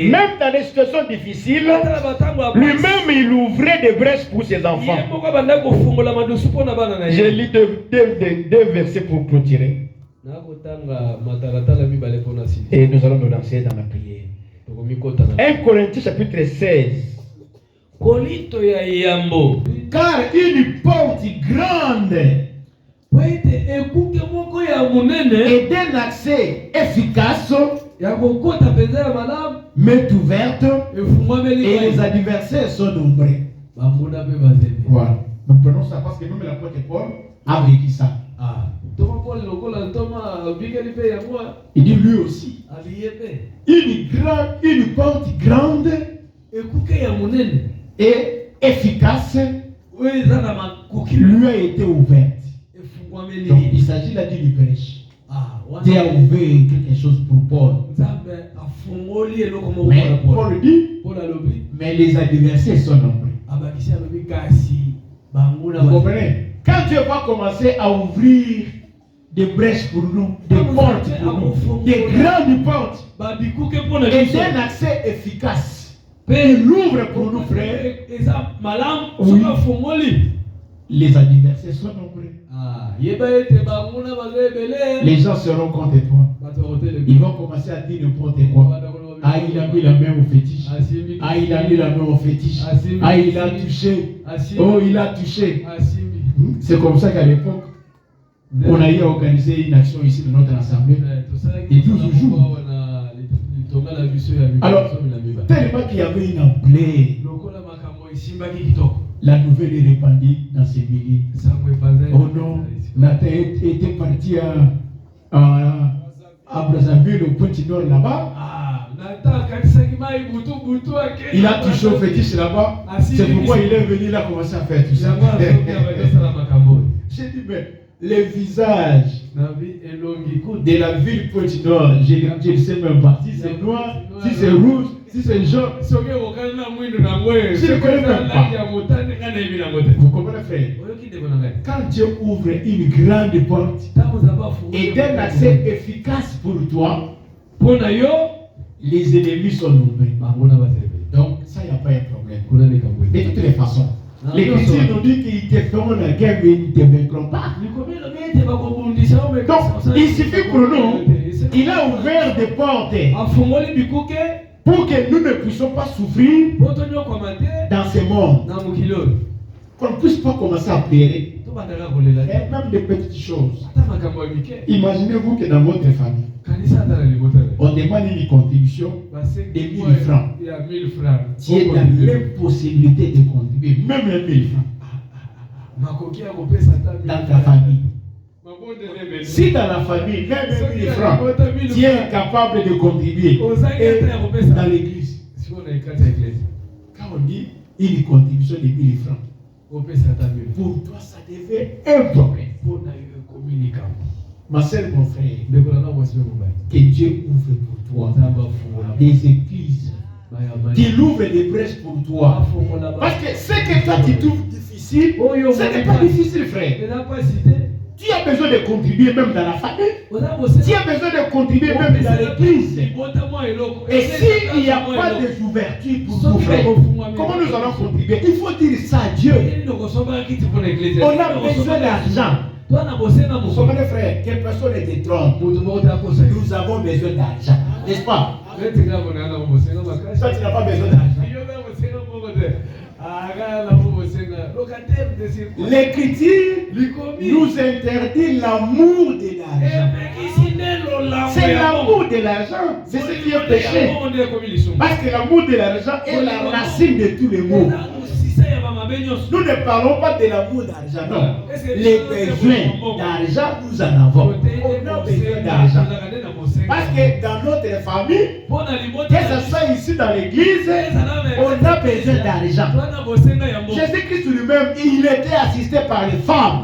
Même dans des situations difficiles, lui-même il ouvrait des brèches pour ses enfants. Je lis deux versets pour clôturer. Et nous allons nous lancer dans la prière. 1 Corinthiens chapitre 16. Car une porte grande et d'un accès efficace m'est ouverte et les adversaires sont nombreux. Voilà. Nous prenons ça parce que nous, l'apôtre Paul a vécu ça. Il dit lui aussi. Une porte grande et efficace lui a été ouverte. Donc il s'agit là d'une brèche. Dieu a ouvert quelque chose pour Paul. Mais Paul dit, mais les adversaires sont nombreux. Vous comprenez? Quand Dieu va commencer à ouvrir des brèches pour nous, des portes pour nous, des grandes portes, et d'un accès efficace, il ouvre pour nous, frères. Oui. Les adversaires sont nombreux. Les gens seront contre toi. Ils vont commencer à dire n'importe quoi. Ah, il a mis la main au fétiche. Ah, il a mis la main au fétiche. Ah, il a touché. Oh, il a touché. C'est comme ça qu'à l'époque, on a eu à organiser une action ici dans notre assemblée. Et 12 jours. Alors, tellement qu'il y avait une ampleur, la nouvelle est répandue dans ces milliers. Oh non, Nathan était parti à Brazzaville, au Pointe-Nord là-bas. Il a touché au fétiche là-bas. C'est pourquoi il est venu là commencer à faire tout ça. J'ai dit, mais les visages de la ville Pointe-Nord, je ne sais même pas si c'est noir, si c'est rouge, si c'est jaune. Je ne connais même pas. Vous comprenez, frère? Quand Dieu ouvre une grande porte et donne accès efficace pour toi, les ennemis sont nombreux. Donc, ça, il n'y a pas un problème. De toutes les façons, l'Écriture nous dit qu'ils te feront la guerre, mais ils ne te vaincront pas. Donc, il suffit pour nous, il a ouvert des portes pour que nous ne puissions pas souffrir dans ce monde. Qu'on ne puisse pas commencer à pleurer. Et même des petites choses. Imaginez-vous que dans votre famille, on demande une contribution de 1000 francs. Tu es dans l'impossibilité de contribuer, même les 1000 francs. Dans ta famille. Si dans la famille, même 1000 francs, tu es incapable de contribuer. Et dans l'église, quand on dit une contribution de 1000 francs, pour toi, ça devient un problème. Ma soeur, mon frère, que Dieu ouvre pour toi des églises, qu'il ouvre des brèches pour toi. Parce que ce que toi tu trouves difficile, ce n'est pas difficile, frère. Tu as besoin de contribuer même dans la famille. Tu as besoin de contribuer même dans l'église. Et s'il n'y a pas d'ouverture pour nous, frère, comment nous allons contribuer? Il faut dire ça à Dieu. On a besoin d'argent. Vous comprenez, frère, quelle personne est trompe. Nous avons besoin d'argent. N'est-ce pas? Toi, tu n'as pas besoin d'argent. L'Écriture nous interdit l'amour de l'argent. C'est l'amour de l'argent. C'est ce qui est péché. Parce que l'amour de l'argent est la racine de tous les maux. Nous ne parlons pas de l'amour d'argent, non. Les besoins d'argent, nous en avons. On a besoin d'argent. Parce que dans notre famille, que ce soit ici dans l'église, on a besoin d'argent. Jésus-Christ lui-même, il était assisté par les femmes.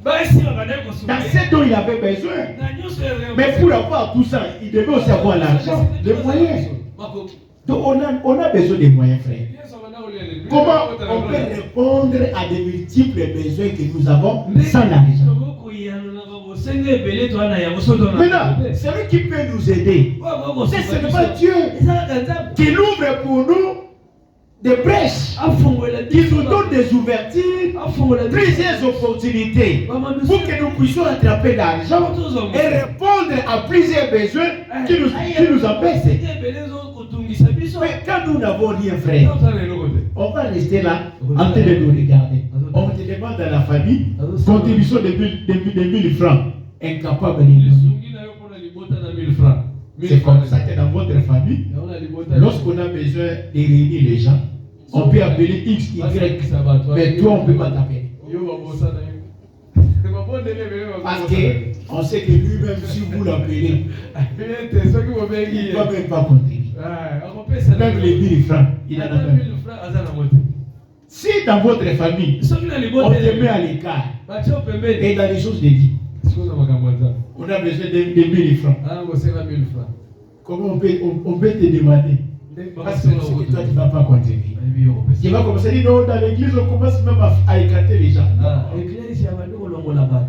Dans ce dont il avait besoin. Mais pour avoir tout ça, il devait aussi avoir l'argent, les moyens. Donc on a besoin des moyens, frère. Comment on peut répondre à des multiples besoins que nous avons sans l'argent? Maintenant, celui qui peut nous aider, c'est seulement Dieu qui ouvre pour nous des brèches, qui nous donne des ouvertures, plusieurs opportunités pour que nous puissions attraper l'argent et répondre à plusieurs besoins qui nous empêchent. Mais quand nous n'avons rien, frère, on va rester là en train de nous regarder. On te demande dans la famille contribution de 1000 francs. Incapable de nous. C'est comme ça que dans votre famille, lorsqu'on a besoin de réunir les gens, on peut appeler X, Y, mais toi on ne peut pas t'appeler. Parce qu'on sait que lui-même, si vous l'appelez, il ne va même pas contribuer. Même les 1000 francs, il en a même. Si dans votre famille, soki na on libota te met à l'écart, batio pembeni et dans les choses de vie, sikoza makambo ya nzambe on a besoin de 1000 francs. angosenga 1000 francs Comment on peut te demander? Parce que toi, tu ne vas pas contribuer. Tu vas commencer à dire non, dans l'église, on commence même à écarter les gens.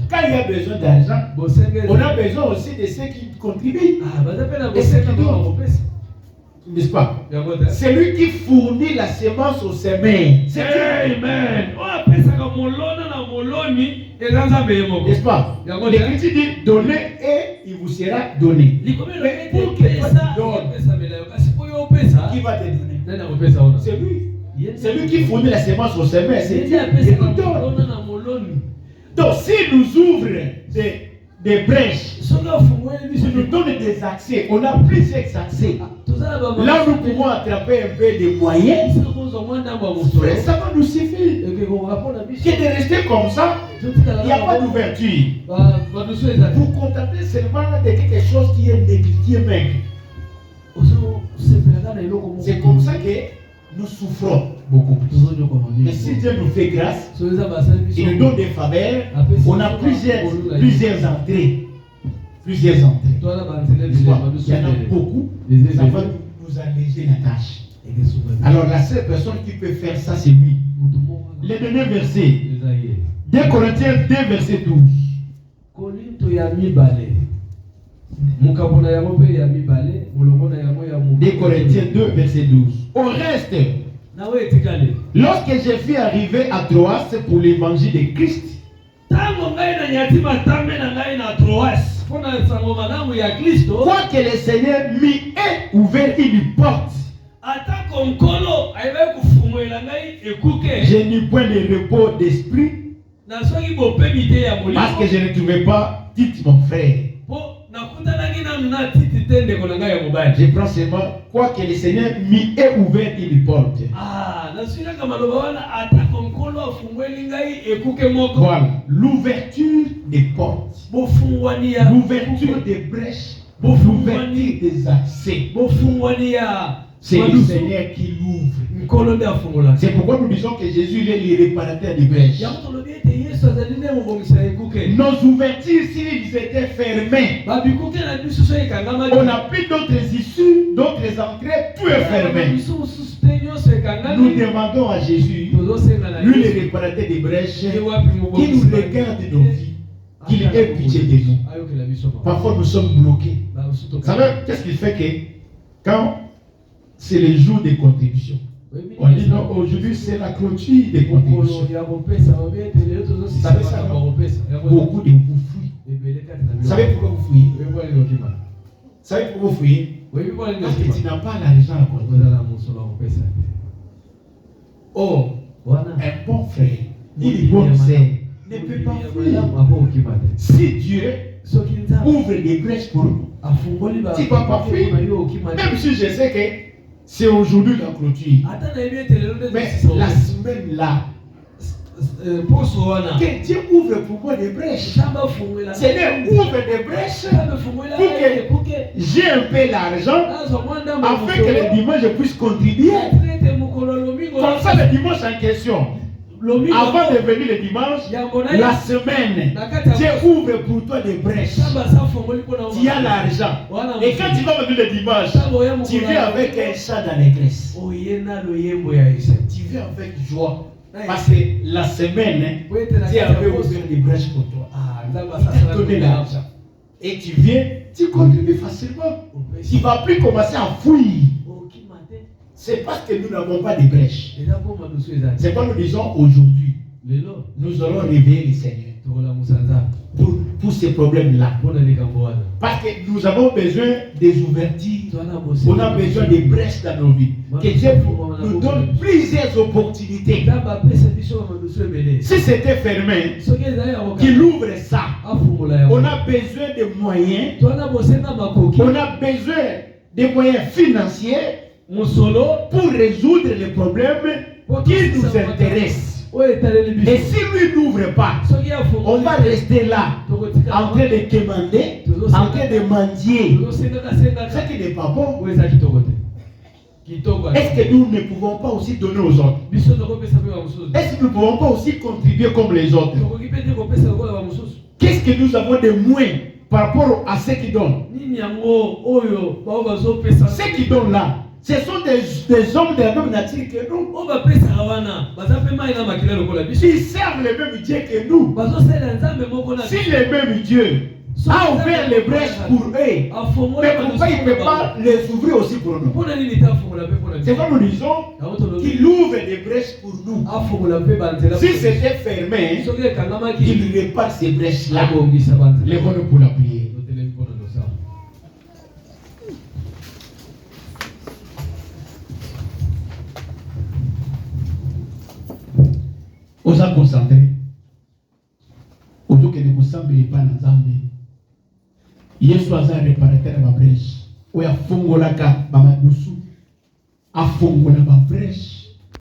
Quand il y a besoin d'argent, on a besoin aussi de ceux qui contribuent. Et ceux qui donnent. N'est-ce pas? C'est lui qui fournit la semence au semeur. C'est Amen. n'est-ce pas? L'Écriture dit donnez et il vous sera donné. Mais pour que toi tu donnes, qui va te donner? C'est lui. C'est lui qui fournit la semence au semeur. C'est Dieu qui nous donne. Donc s'il nous ouvre des brèches, s'il nous donne des accès, on a plusieurs accès. Là nous pouvons attraper un peu de moyens. Frère, ça va nous suffire. Que de rester comme ça, il n'y a pas d'ouverture. Vous contentez seulement de quelque chose qui est négligé même. C'est comme ça que nous souffrons beaucoup plus. Mais si Dieu nous fait grâce, il nous donne des faveurs, on a plusieurs entrées. Plusieurs entrées. Il y en a beaucoup, ça va nous alléger la tâche. Alors la seule personne qui peut faire ça, c'est lui. Le dernier verset, 2 Corinthiens 2, verset 12. 2 Corinthiens 2, verset 12. Au reste, lorsque j'ai fait arriver à Troas pour l'évangile de Christ, quoique le Seigneur m'y ait ouvert une porte, je n'eus point de repos d'esprit, parce que je ne trouvais pas Tite mon frère. Je prends seulement quoi que le Seigneur m'y ait ouvert une porte. Voilà, l'ouverture des portes, l'ouverture des brèches, l'ouverture des accès. C'est le Seigneur qui l'ouvre. C'est pourquoi nous disons que Jésus est le réparateur des brèches. Nos ouvertures, s'ils étaient fermées, on n'a plus d'autres issues, d'autres entrées, tout est fermé. Nous demandons à Jésus, lui le réparateur des brèches, qu'il nous regarde nos vies, qu'il ait pitié de nous. Parfois nous sommes bloqués. Vous savez, qu'est-ce qui fait que quand c'est le jour des contributions, on dit non, aujourd'hui c'est la clôture des contributions. Vous savez ça, non? Beaucoup de vous fuient. Vous savez pourquoi vous fuyez? Vous savez pourquoi vous fuyez? Parce que tu n'as pas l'argent à contribuer. Oh, un bon frère, une bonne sœur ne peut pas fuir. Si Dieu ouvre des brèches pour nous, tu ne vas pas fuir. Même si je sais que c'est aujourd'hui la clôture. Mais la semaine là, que Dieu ouvre pour moi des brèches. Seigneur, ouvre des brèches pour que j'ai un peu l'argent afin que le dimanche je puisse contribuer. Comme ça, le dimanche en question, avant de venir le dimanche, la semaine, Dieu ouvre pour toi des brèches. Tu as l'argent. Et quand tu vas venir le dimanche, tu viens avec un chant d'allégresse. Tu viens avec joie. Parce que la semaine, Dieu avait ouvert des brèches pour toi. Il t'a donné l'argent. Et tu viens, tu contribues facilement. Tu ne vas plus commencer à fuir. C'est parce que nous n'avons pas de brèches. C'est quoi nous disons aujourd'hui. Nous allons réveiller le Seigneur pour ces problèmes-là. Parce que nous avons besoin des ouvertures. On a besoin des brèches dans nos vies. Que Dieu nous donne plusieurs opportunités. Si c'était fermé, qu'il ouvre ça. On a besoin de moyens. On a besoin des moyens financiers pour résoudre les problèmes qui nous intéressent. Et si lui n'ouvre pas, on va rester là, en train de demander, en train de mendier. Ce qui n'est pas bon. Est-ce que nous ne pouvons pas aussi donner aux autres? Est-ce que nous ne pouvons pas aussi contribuer comme les autres? Qu'est-ce que nous avons de moins par rapport à ceux qui donnent? Ceux qui donnent là, ce sont des hommes de la même nature que nous. Ils servent le même Dieu que nous. Si le même Dieu a ouvert les brèches pour eux, mais pourquoi il ne peut pas les ouvrir aussi pour nous? C'est comme nous disons qu'il ouvre des brèches pour nous. Si c'était fermé, il répare ces brèches-là. Les bonnes pour la prière. Osa concentré. Ozo que ne kusambili pa na Nzambe. Yesu aza réparateur ba brèche. Oya fongolaka ba madusu. Afongola ba brèche.